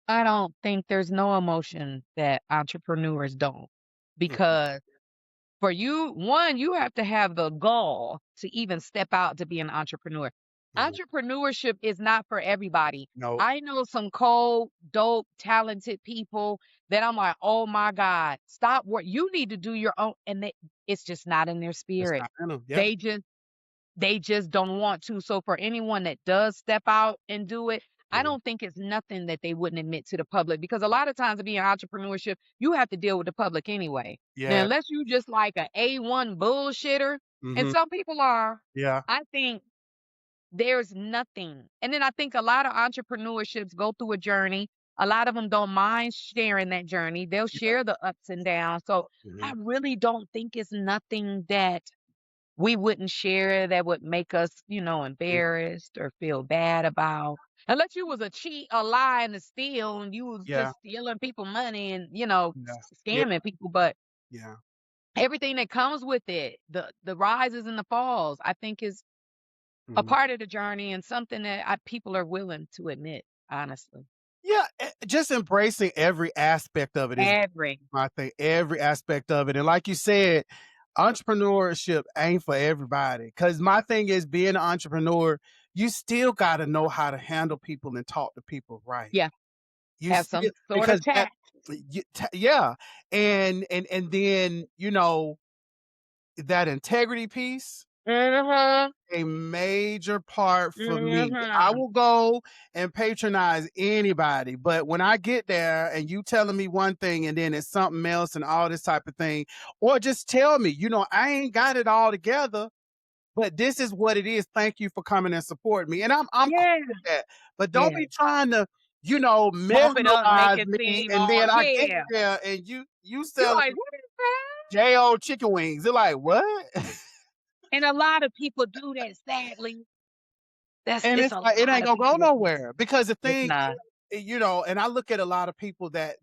I don't think there's no emotion that entrepreneurs don't Mhm. because for you, one, you have to have the gall to even step out to be an entrepreneur. Mhm. Entrepreneurship is not for everybody. No, I know some cold, dope, talented people that I'm like, oh my God, stop work. You need to do your own. And it's just not in their it's spirit. not in 'em. Yeah, They just they just don't want to. So for anyone that does step out and do it, I mhm, don't think it's nothing that they wouldn't admit to the public, because a lot of times to be in entrepreneurship, you have to deal with the public anyway. Now, yeah, unless you just like a A1 bullshitter, and mhm, some people are, yeah, I think there's nothing. And then I think a lot of entrepreneurships go through a journey. A lot of them don't mind sharing that journey. They'll yeah, share the ups and downs. So I mhm, really don't think it's nothing that we wouldn't share that would make us, mhm, embarrassed or feel bad about. Unless you was a cheat, a lie, and a steal, and you was yeah, just stealing people money and, yeah, yeah, scamming people. But yeah, everything that comes with it, the rises and the falls, I think is a mhm. part of the journey and something that people are willing to admit, honestly. Yeah, just embracing every aspect of it is Every. my thing, every aspect of it, and like you said, entrepreneurship ain't for everybody. Cause my thing is being an entrepreneur, you still gotta know how to handle people and talk to people right. Yeah. You Have still some sort of because that tact. yeah, and then, that integrity piece, Mm-hmm. a major part for me. I Mm-hmm. will go and patronize anybody, but when I get there and you telling me one thing and then it's something else and all this type of thing, or just tell me, I ain't got it all together, but this is what it is. Thank you for coming and support me. And I'm cool Yeah. with that. But don't Yeah. be trying to, Pump it up, make mesmerize it me seem and all, then I get yeah. there and you You're selling like, what is that? J.O. chicken wings. They're like, what? And a lot of people do that, sadly. And It's it's a like it lot ain't of gonna go people that do that. nowhere because the It's thing not. and I look at a lot of people that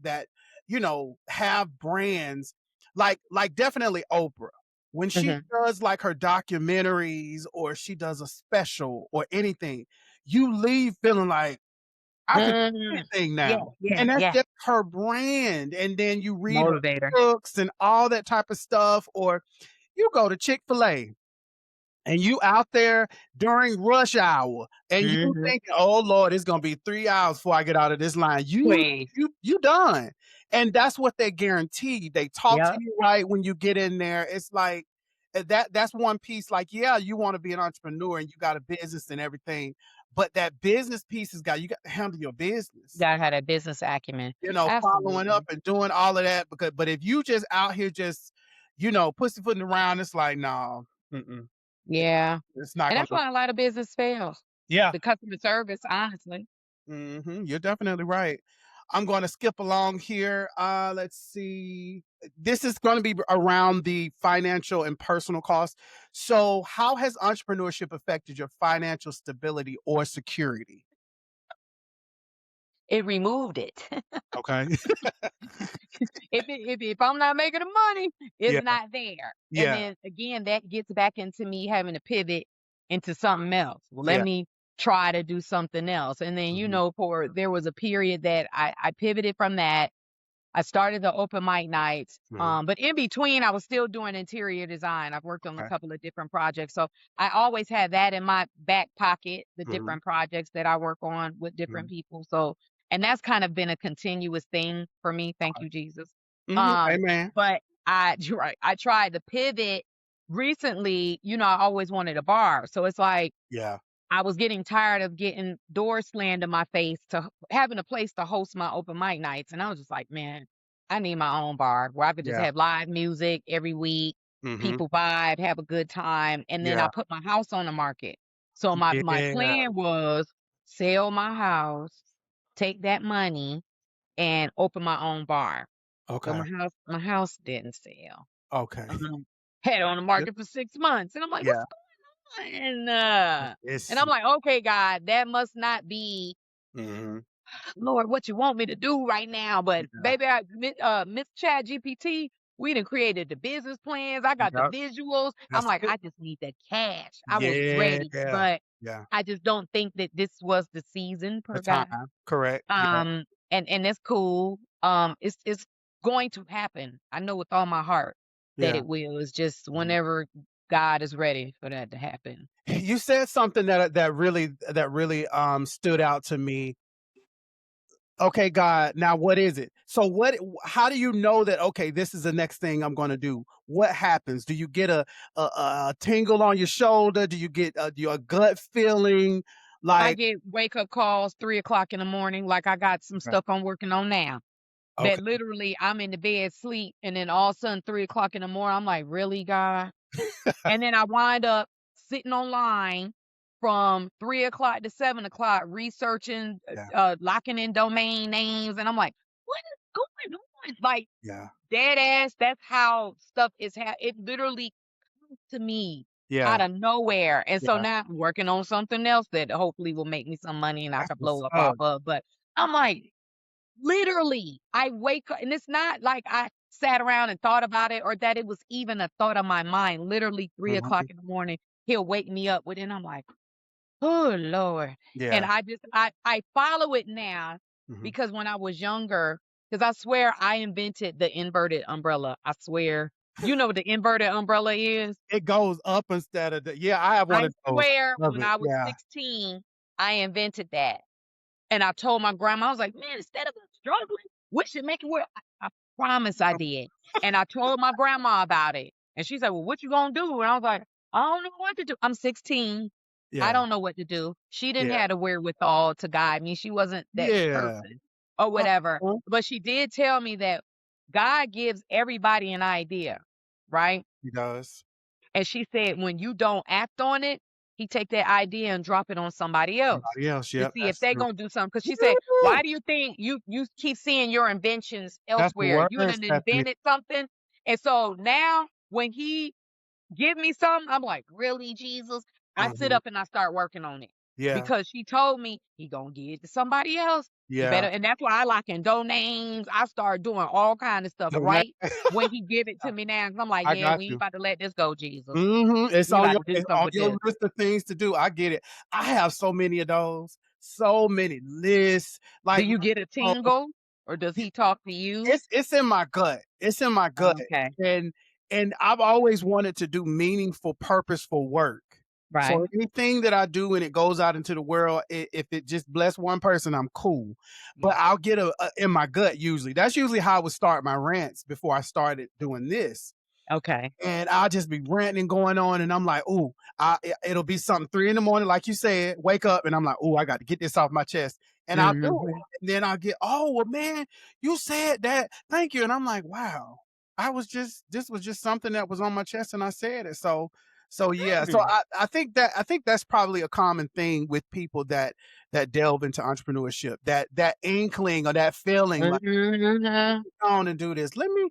have brands like definitely Oprah. When she Mhm. does like her documentaries or she does a special or anything, you leave feeling like I could do Mhm. anything Yeah, now. yeah, And that's yeah. just her brand. And then you read her Motivator. books and all that type of stuff, or you go to Chick-fil-A and you out there during rush hour and you Mhm. thinking, "Oh Lord, it's gonna be 3 hours before I get out of this line." Please. You done. And that's what they guarantee. They talk to Yep. you right when you get in there. It's like that's one piece. Like, yeah, you want to be an entrepreneur and you got a business and everything, but that business piece you got to handle your business. Gotta have that business acumen. Following up Absolutely. and doing all of that but if you just out here just, pussyfooting around, it's like, no, mm-mm, Yeah. it's not And gonna that's why a lot of business fails. yeah. The customer service, honestly. You're definitely right. I'm going to skip along here. Let's see. This is going to be around the financial and personal costs. So, how has entrepreneurship affected your financial stability or security? It removed it. Okay. If I'm not making the money, it's Yeah. not there. And Yeah. then again, that gets back into me having to pivot into something else. Well, let Yeah. me try to do something else. And then, Mhm. for there was a period that I pivoted from that. I started the open mic nights. Mhm. But in between, I was still doing interior design. I've worked on a Okay. couple of different projects. So I always had that in my back pocket, the Mhm. different projects that I work on with different Mhm. people. So, and that's kind of been a continuous thing for me. Thank Okay. you, Jesus. Mhm. Um, Amen. but you're right. I tried to pivot recently. I always wanted a bar. So it's like, Yeah. I was getting tired of getting doors slammed in my face to having a place to host my open mic nights. And I was just like, man, I need my own bar where I could just Yeah. have live music every week, Mhm. people vibe, have a good time. And then I Yeah. put my house on the market. So my Yeah. plan was sell my house, take that money and open my own bar. So Okay. my house didn't sell. Okay. Had it on the Yep. market for 6 months. And I'm like, what's Yeah. and It's I'm like, "Okay, God, that must not be, mhm. Lord, what you want me to do right now." But Yeah. baby, Miss Chat GPT, we done created the business plans. I got the Yep. visuals. I'm That's like, it. I just need that cash. I was Yeah. ready, but Yeah. I just don't think that this was the season The per God. time. Correct. Yeah. And that's cool. It's going to happen. I know with all my heart that Yeah. it will. It's just Mhm. whenever. God is ready for that to happen. You said something that really stood out to me. Okay, God, now what is it? So how do you know that, okay, this is the next thing I'm going to do? What happens? Do you get a tingle on your shoulder? Do you get your gut feeling I like, get wake up calls 3 o'clock in the morning, like I got some okay, stuff I'm working on now. That okay. literally I'm in the bed sleep, and then all of a sudden 3 o'clock in the morning, I'm like, really, God? And then I wind up sitting online from 3 o'clock to 7 o'clock researching, Yeah, locking in domain names, and I'm like, what is going on? Like yeah, dead ass. That's how stuff is. It literally to me yeah, out of nowhere. And so yeah. now I'm working on something else that hopefully will make me some money and I That's can what's blow up off up. of. But I'm like, literally, I wake up and it's not like I sat around and thought about it or that it was even a thought of my mind. Literally 3 o'clock Mhm. in the morning, he'll wake me up with it. And I'm like, oh Lord. And Yeah. I follow it now Mhm. because when I was younger, because I swear I invented the inverted umbrella. I swear. You know what the inverted umbrella is? It goes up instead of yeah, I have one I of those. swear I love when it. I was Yeah. 16, I invented that. And I told my grandma, I was like, man, instead of us struggling, we should make it work. I promise I did. And I told my grandma about it. And she said, well, what you gonna do? And I was like, I don't know what to do. I'm 16. I Yeah. don't know what to do. She didn't Yeah. have the wherewithal to guide me. She wasn't that Yeah. person or whatever. Uh-huh. But she did tell me that God gives everybody an idea, right? He does. And she said, when you don't act on it, he take that idea and drop it on somebody else Somebody else. to Yep, see if that's they true. gonna do something. Because she said, Woo! why do you think you keep seeing your inventions That's the elsewhere? word, You done Stephanie. invented something. And so now when he give me something, I'm like, really, Jesus? I sit Uh-huh. up and I start working on it Yeah. because she told me he gonna give it to somebody else. You better, Yeah. and that's why I like in names. I start doing all kind of stuff So now right when he give it to me now. 'Cause I'm like, I yeah, got we ain't you. about to let this go, Jesus. Mhm. It's We on about your to do it's something on with your this. list of things to do. I get it. I have so many of those. So many lists. Do Like, you get a oh, tingle or does he talk to you? it's in my gut. It's in my gut. Okay. And I've always wanted to do meaningful, purposeful work. Right. So anything that I do and it goes out into the world, if it just bless one person, I'm cool. But Mm. I'll get a in my gut usually. That's usually how I would start my rants before I started doing this. Okay. And I'll just be ranting going on, and I'm like, "Ooh," it'll be something 3 in the morning, like you said, wake up, and I'm like, "Ooh, I got to get this off my chest," and I'll do Mhm. it. And then I'll get, "Oh, well, man, you said that. Thank you." And I'm like, "Wow, this was just something that was on my chest, and I said it." So yeah. So Mm. I think that's probably a common thing with people that delve into entrepreneurship. That inkling or that feeling like, Mhm. go on and do this. Let me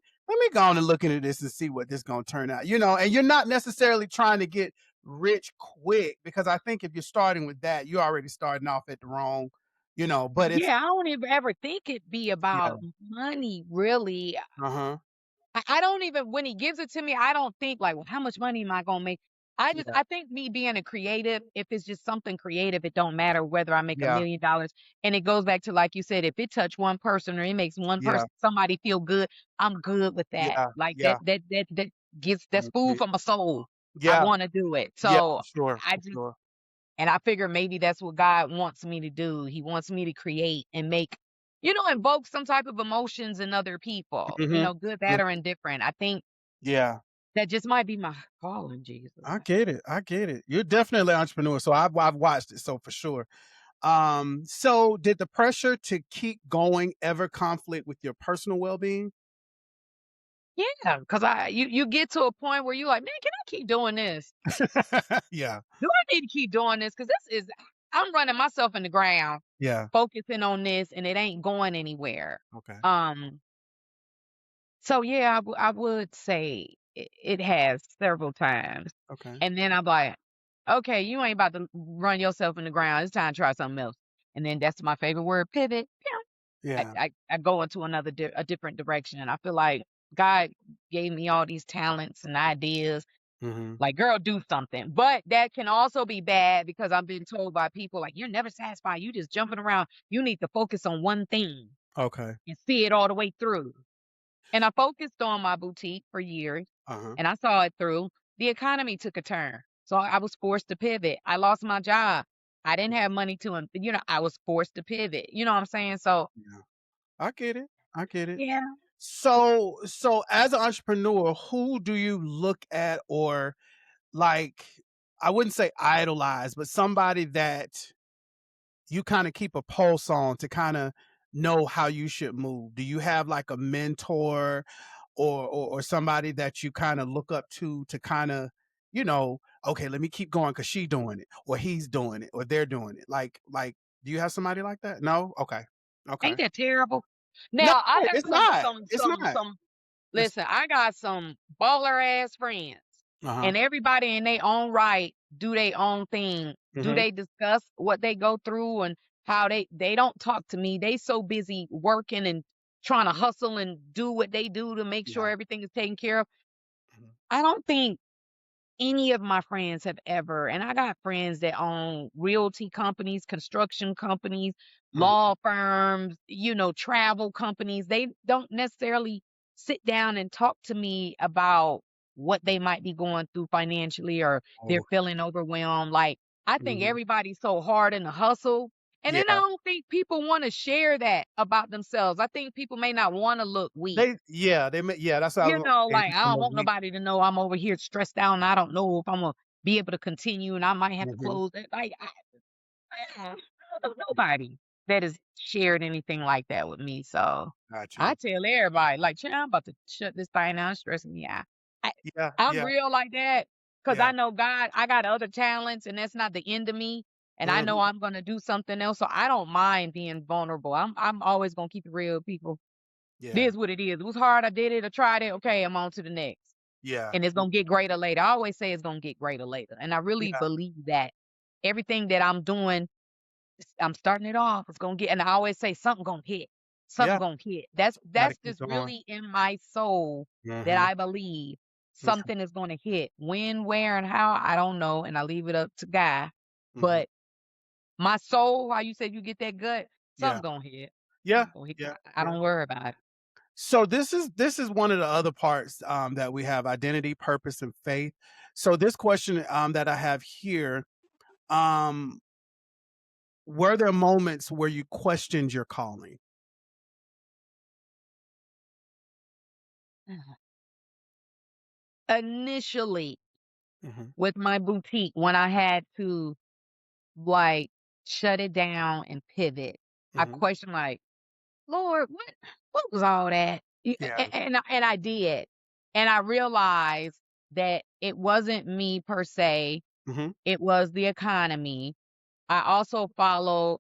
go on and look into this and see what this gonna turn out. And you're not necessarily trying to get rich quick because I think if you're starting with that, you're already starting off at the wrong, but it's Yeah, I don't even ever think it be yeah. about money, really. Uh-huh. I don't even when he gives it to me, I don't think like, well, how much money am I gonna make? Yeah. I think me being a creative, if it's just something creative, it don't matter whether I make a Yeah. million dollars. And it goes back to like you said, if it touch one person or it makes one Yeah. person somebody feel good, I'm good with that. Yeah. Like Yeah. that gives I that's food agree. for my soul. I Yeah. want to do it. Yeah, So for sure. I For just sure. and I figure maybe that's what God wants me to do. He wants me to create and make, invoke some type of emotions in other people, Mhm. good, bad, Mhm. or indifferent. I think Yeah. that just might be my calling, Jesus. I get it. I get it. You're definitely an entrepreneur. So I've watched it. So for sure. So did the pressure to keep going ever conflict with your personal well-being? Yeah, because you get to a point where you're like, man, can I keep doing this? Yeah. Do I need to keep doing this? Because I'm running myself in the ground, Yeah. focusing on this, and it ain't going anywhere. Okay. Um, so yeah, I would say it has several times. Okay. And then I'm like, okay, you ain't about to run yourself in the ground. It's time to try something else. And then that's my favorite word, pivot. Pew. Yeah. I go into a different direction. And I feel like God gave me all these talents and ideas. Mhm. Like, girl, do something. But that can also be bad because I've been told by people like, you're never satisfied. You just jumping around. You need to focus on one thing Okay. and see it all the way through. And I focused on my boutique for years Uh-huh. and I saw it through. the economy took a turn. So I was forced to pivot. I lost my job. I didn't have money to, I was forced to pivot. You know what I'm saying? So Yeah. I get it. I get it. yeah. So as an entrepreneur, who do you look at, or like, I wouldn't say idolize, but somebody that you kind of keep a pulse on to kind of know how you should move? Do you have like a mentor, or somebody that you kind of look up to kind of, okay, let me keep going because she doing it, or he's doing it, or they're doing it. Like, do you have somebody like that? No? Okay. Okay. Ain't that terrible? No, Now I got it's not. It's not. some It's listen, I got some baller ass friends, uh-huh. and everybody in their own right do their own thing. Do Mhm. they discuss what they go through and how they don't talk to me. They so busy working and trying to hustle and do what they do to make sure Yeah. everything is taken care of. Mhm. I don't think any of my friends have ever, and I got friends that own realty companies, construction companies, Mhm. law firms, travel companies. They don't necessarily sit down and talk to me about what they might be going through financially, or they're Oh, feeling overwhelmed. Like, I think mhm. everybody's so hard in the hustle. And then I Yeah. don't think people want to share that about themselves. I think people may not want to look weak. That's what I was gonna say. Like, They I come don't up want weak. nobody to know I'm over here stressed out and I don't know if I'm gonna be able to continue and I might have to Mhm. close it. Like, I don't know nobody that has shared anything like that with me. So I Gotcha. tell everybody, like, "Child, I'm about to shut this thing down, it's stressing me out." I, Yeah, I'm yeah, real like that because yeah. I know God, I got other talents and that's not the end of me. And I know Mhm. I'm gonna do something else. So I don't mind being vulnerable. I'm always gonna keep it real, people. It Yeah, is what it is. It was hard. I did it. I tried it. Okay, I'm on to the next. yeah, And it's gonna get greater later. I always say it's gonna get greater later, and I really yeah, believe that. Everything that I'm doing, I'm starting it off, it's gonna get, and I always say something gonna hit. Something yeah. gonna hit. Gotta That's keep just going. really in my soul that Mhm. I believe Okay. something is gonna hit. When, where, and how, I don't know, and I leave it up to God. Mhm. But my soul, how you said you get that gut, Yeah, something gonna hit. yeah, Something gonna hit. yeah, I yeah. don't worry about it. So this is one of the other parts, that we have: identity, purpose, and faith. So this question, that I have here, um, were there moments where you questioned your calling? Initially, Mhm. with my boutique, when I had to like shut it down and pivot, I Mhm. questioned like, Lord, what was all that? Yeah. And I did. And I realized that it wasn't me per se, Mhm. it was the economy. I also follow,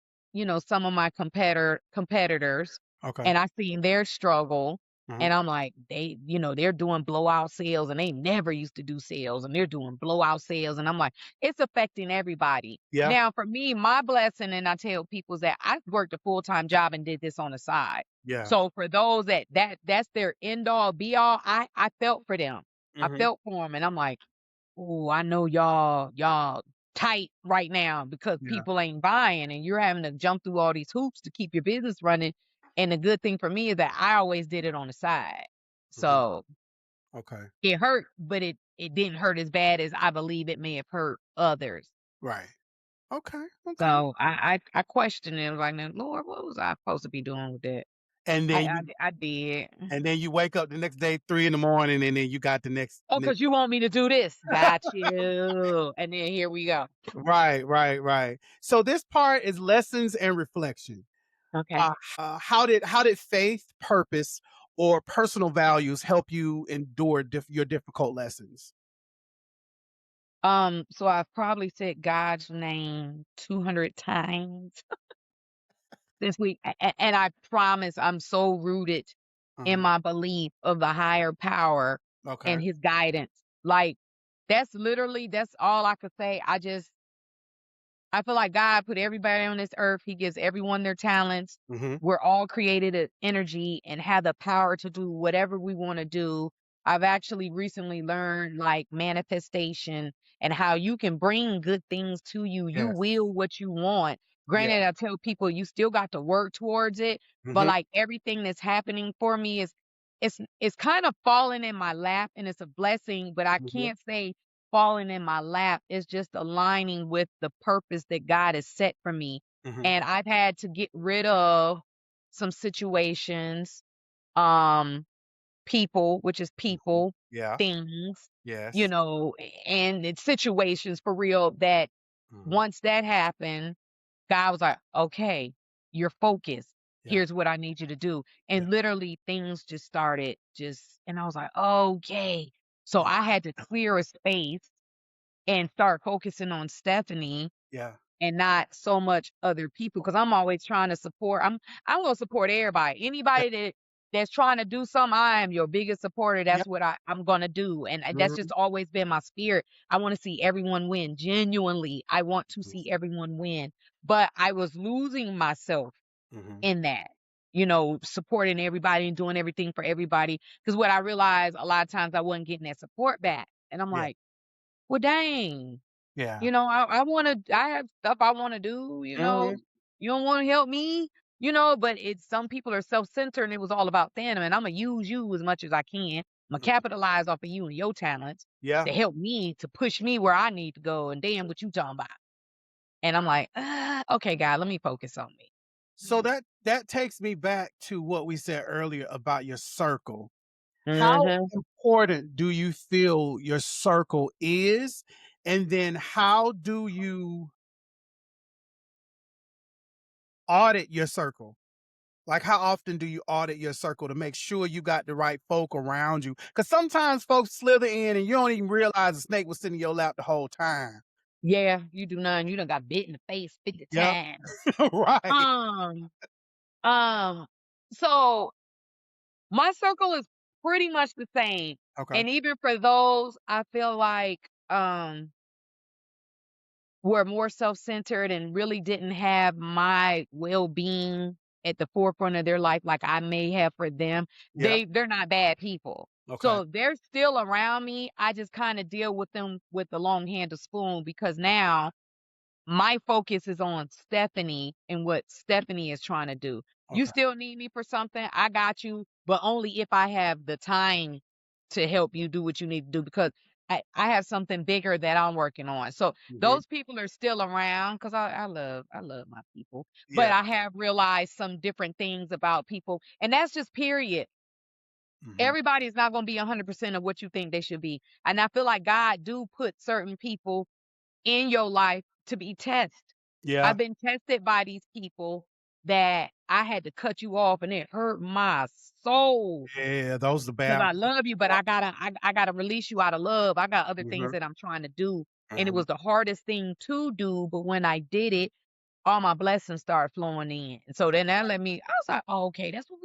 some of my competitors, Okay. and I seen their struggle. Mhm. And I'm like, they're doing blowout sales and they never used to do sales and they're doing blowout sales. And I'm like, it's affecting everybody. Yeah, Now, for me, my blessing, and I tell people is that I worked a full-time job and did this on the side. yeah. So for those that's their end all be all, I felt for them. I Mhm. felt for them. And I'm like, oh, I know y'all tight right now because Yeah. people ain't buying and you're having to jump through all these hoops to keep your business running. And the good thing for me is that I always did it on the side. Mhm. So Okay. it hurt, but it didn't hurt as bad as I believe it may have hurt others. Right. Okay, okay. So I questioned it. I was like, "Now, Lord, what was I supposed to be doing with that?" And then you I did. and then you wake up the next day 3 in the morning, and then you got the Oh, next. because you want me to do this. Got you. And then here we go. Right, right, right. So this part is lessons and reflection. Okay. How did faith, purpose, or personal values help you endure your difficult lessons? So I've probably said God's name 200 times this week. And I promise I'm so rooted in Uh-huh. my belief of the higher power Okay. and his guidance. Like, that's all I could say. I feel like God put everybody on this earth. He gives everyone their talents. Mhm. We're all created an energy and have the power to do whatever we want to do. I've actually recently learned like manifestation and how you can bring good things to you. You Yes. will what you want. Yeah. Granted, I tell people you still got to work towards it, but Mhm. like everything that's happening for me is it's kind of falling in my lap and it's a blessing, but I Mhm. can't say falling in my lap. It's just aligning with the purpose that God has set for me. Mhm. And I've had to get rid of some situations, um, people, which is Mhm. people, Yeah. things, Yes. and it's situations for real that Mhm. once that happened, God was like, okay, you're focused. Yeah. Here's what I need you to do. Yeah. And literally things just started and I was like, okay. So Yeah. I had to clear a space and start focusing on Stephanie Yeah. and not so much other people because I'm always trying to support. I'm gonna support everybody. Yeah. Anybody that's trying to do something, I am your biggest supporter. Yeah. That's what I'm gonna do, and that's just Mhm. always been my spirit. I want to see everyone win. Genuinely, I want to Mhm. see everyone win. But I was losing myself Mhm. in that. Supporting everybody and doing everything for everybody. Because what I realized a lot of times I wasn't getting that support back, and I'm Yeah. like, well, dang. Yeah. I have stuff I wanna do, Mhm. you don't wanna help me, but it's some people are self-centered and it was all about them, and Imma use you as much as I can. Imma Mhm. capitalize off of you and your talents Yeah. to help me, to push me where I need to go, and damn what you talking about. And I'm like, okay, God, let me focus on me." So that takes me back to what we said earlier about your circle. How Mhm. important do you feel your circle is? And then how do you audit your circle? Like, how often do you audit your circle to make sure you got the right folk around you? Because sometimes folks slither in and you don't even realize the snake was sitting in your lap the whole time. Yeah, you do none. You done got bit in the face 50 Yep. times. Right. Um, um, so my circle is pretty much the same, Okay. and even for those, I feel like, were more self-centered and really didn't have my well-being at the forefront of their life like I may have for them, Yeah. they're not bad people. Okay. So they're still around me. I just kinda deal with them with the long handle spoon because now my focus is on Stephanie and what Stephanie is trying to do. You Okay. still need me for something? I got you, but only if I have the time to help you do what you need to do because I have something bigger that I'm working on. So Mhm. those people are still around because I love my people. But Yeah. I have realized some different things about people, and that's just period. Mhm. Everybody's not gonna be 100% of what you think they should be. And I feel like God do put certain people in your life to be tested. Yeah. I've been tested by these people that I had to cut you off and it hurt my soul Yeah. Those are the because bad I love you, but I gotta release you out of love. I got other things ones. that I'm trying to do. And it Mhm. was the hardest thing to do, but when I did it, all my blessings started flowing in. And so then that let me, I was like, oh, okay, that's what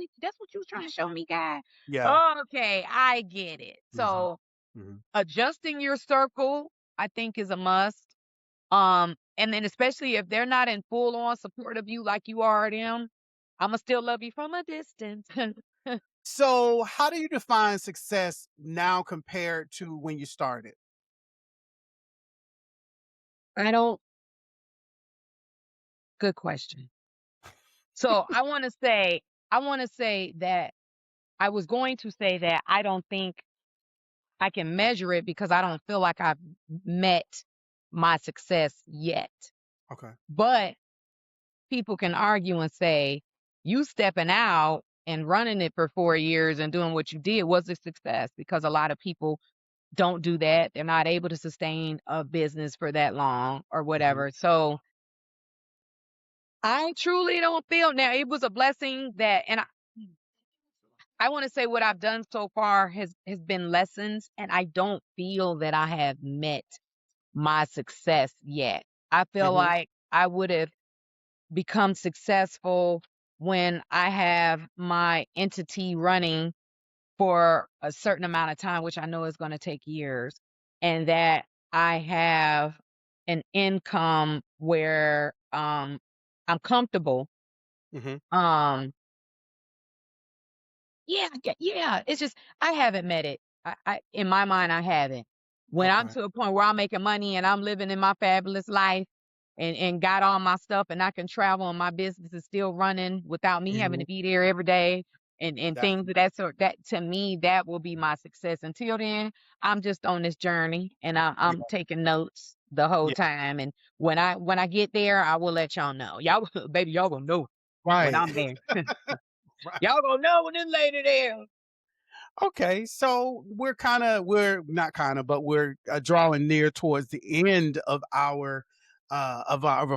you was trying to show me, guy. Yeah. Oh, okay, I get it. Mhm. So Mhm. adjusting your circle, I think is a must. And then especially if they're not in full on support of you like you are them, I'ma still love you from a distance. So, how do you define success now compared to when you started? I don't Good question. So I wanna say that I was going to say that I don't think I can measure it because I don't feel like I've met my success yet. Okay. But people can argue and say, you stepping out and running it for 4 years and doing what you did was a success because a lot of people don't do that. They're not able to sustain a business for that long or Mhm. whatever. So I truly don't feel now it was a blessing and I want to say what I've done so far has been lessons and I don't feel that I have met my success yet. I feel Mhm. like I would have become successful when I have my entity running for a certain amount of time, which I know is going to take years, and that I have an income where I'm comfortable. Mhm. Um yeah, it's just I haven't met it. I in my mind I haven't. When I'm Okay. to a point where I'm making money and I'm living in my fabulous life and got all my stuff and I can travel and my business is still running without me having to Mhm. be there every day. and That things of that sort. That to me, that will be my success. Until then, I'm just on this journey, and yeah, I'm taking notes the whole yeah, time. And when I get there, I will let y'all know. Y'all, baby, y'all gonna know when right, I'm there. right. Y'all gonna know when this lady there. Okay, so we're not kinda, but we're, drawing near towards the end of our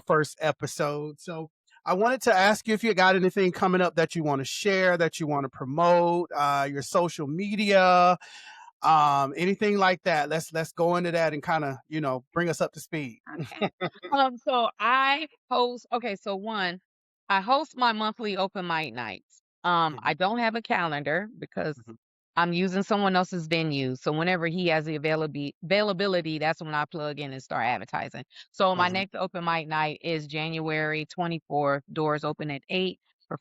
first episode. So I wanted to ask you if you got anything coming up that you wanna share, that you wanna promote, your social media, anything like that. Let's go into that and kinda, bring us up to speed. Okay. So I host okay, so one, I host my monthly open mic nights. I Mhm, don't have a calendar because mhm, I'm using someone else's venue. So whenever he has the availability, that's when I plug in and start advertising. So my mhm, next open mic night is January 24th. Doors open at 8.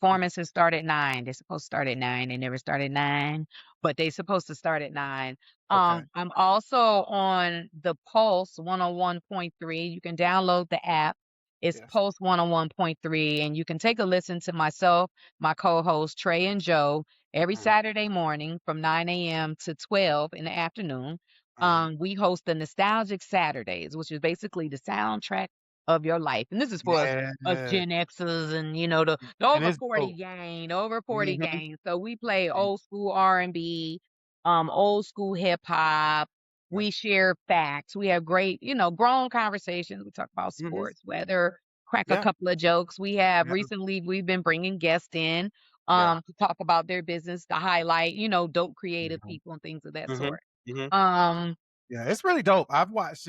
okay, Performances start at 9. They're supposed to start at 9. They never start at 9, but they supposed to start at 9. okay, I'm also on the Pulse 101.3. You can download the app. It's yes, Pulse 101.3, and you can take a listen to myself, my co-host Trey and Joe every uh-huh, Saturday morning from 9 a.m. to 12 in the afternoon. uh-huh, We host the Nostalgic Saturdays, which is basically the soundtrack of your life. And this is for us yeah, Gen Xers and the and over it's 40 dope. gang, the over 40 Mhm, gang. So we play yeah, old school R&B, old school hip hop. yeah, We share facts. We have great, grown conversations. We talk about mhm, sports, weather, crack a yeah, couple of jokes. yeah, We've been bringing guests in yeah, to talk about their business, to highlight, dope creative mhm, people and things of that mhm, sort. mhm. Um, Yeah, it's really dope. I watched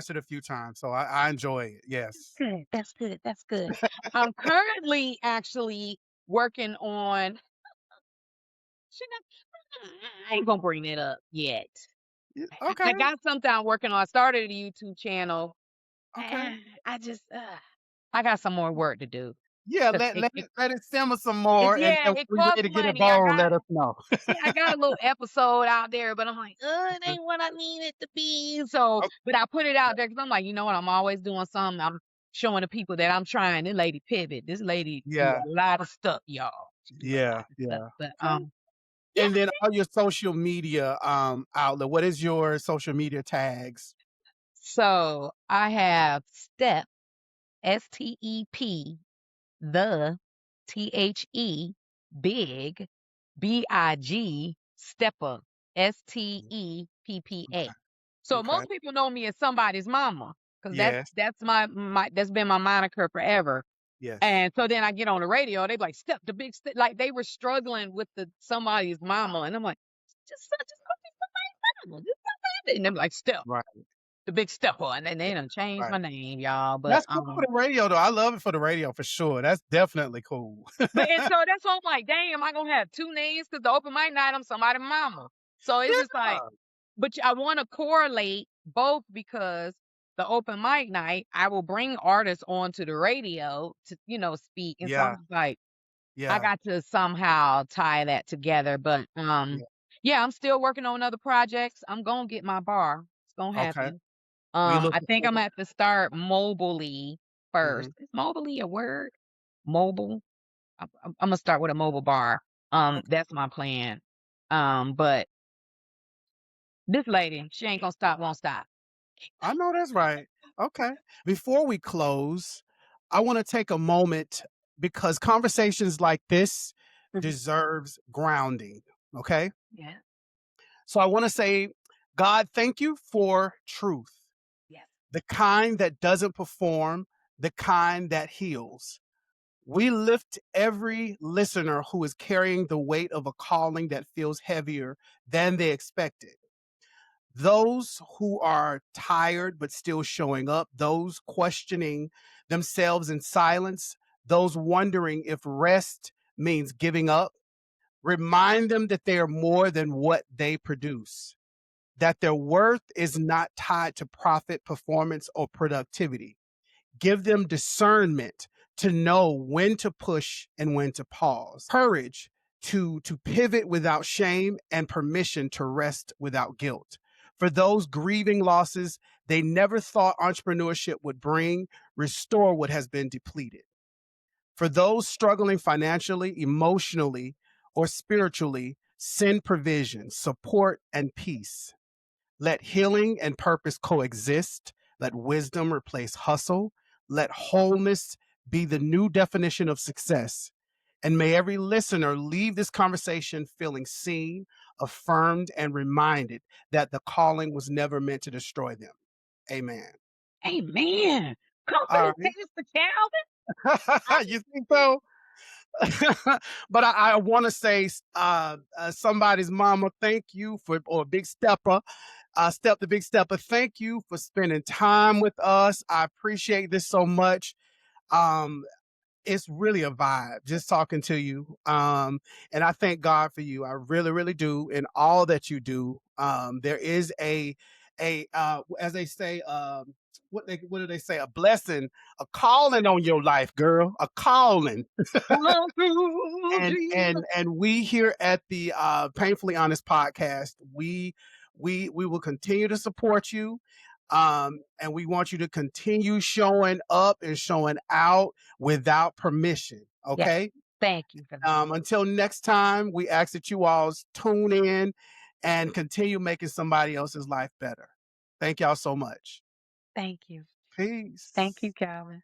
it a few times, so I enjoy it. Yes. Good. That's good. That's good. I'm currently actually working on. Should I ain't gonna bring it up yet. Yeah, I okay, got something I'm working on. I started a YouTube channel. okay. I just, I got some more work to do. Yeah, 'Cause let it simmer some more, and yeah, then it when we ready costs to get money. I involved, got let us know. Yeah, I got a little episode out there, but I'm like, it Mhm. ain't what I need it to be. So, Oh, but I put it yeah, out there because I'm like, you know what? I'm always doing something. I'm showing the people that I'm trying. This lady pivot. This lady do yeah, a lot of stuff, y'all. She do a lot yeah, of stuff. yeah. But Okay. yeah. And then all your social media, outlet, what is your social media tags? So I have Step STEP the THE big BIG Steppa Okay, STEPPA. So okay. most people know me as somebody's mama because Yes, that's my that's been my moniker forever. yes. And so then I get on the radio, they be like, Step the Big Step. Like they were struggling with the somebody's mama, and I'm like, just call me somebody's mama. Just somebody. And they're like, Step Right, the Big Stepper, and then they done changed my right. name, y'all. But That's cool for the radio, though. I love it for the radio for sure. That's definitely cool. and so that's why I'm like, dang, am I gonna have two names? Because the open mic night, I'm somebody's mama. So it's just like, Yeah, but I want to correlate both because the open mic night, I will bring artists onto the radio to, speak. And so yeah, I'm just like, I yeah, got to somehow tie that together. But yeah. yeah, I'm still working on other projects. I'm gonna get my bar. It's gonna Okay. happen. We I looking think I'm forward. gonna have to start mobilely first. Mhm. Is mobily a word? Mobile? I'm gonna start with a mobile bar. Okay. That's my plan. But this lady, she ain't gonna stop, won't stop. I know that's right. Okay. Before we close, I wanna take a moment because conversations like this Mhm. deserves grounding, okay? Yeah. So I wanna say, God, thank you for truth, Yes. the kind that doesn't perform, the kind that heals. We lift every listener who is carrying the weight of a calling that feels heavier than they expected. Those who are tired but still showing up, those questioning themselves in silence, those wondering if rest means giving up, remind them that they are more than what they produce, that their worth is not tied to profit, performance, or productivity. Give them discernment to know when to push and when to pause, courage to pivot without shame, and permission to rest without guilt. For those grieving losses they never thought entrepreneurship would bring, restore what has been depleted. For those struggling financially, emotionally, or spiritually, send provision, support, and peace. Let healing and purpose coexist. Let wisdom replace hustle. Let wholeness be the new definition of success. And may every listener leave this conversation feeling seen, affirmed, and reminded that the calling was never meant to destroy them. Amen. Amen. Come All through, Pastor Calvin. I right. You think so? But I want to say, somebody's mama, thank you for, or Big Steppa, Step the Big Steppa, thank you for spending time with us. I appreciate this so much. Um, it's really a vibe just talking to you. And I thank God for you. I really, really do. In all that you do. There is as they say, what do they say? A blessing, a calling on your life, girl. A calling. come through, Jesus. And we here at the Painfully Honest podcast, we will continue to support you. And we want you to continue showing up and showing out without permission. Yes. Okay. Thank you for that. Until next time, we ask that you all tune in and continue making somebody else's life better. Thank y'all so much. Thank you. Thank Peace. you, Calvin.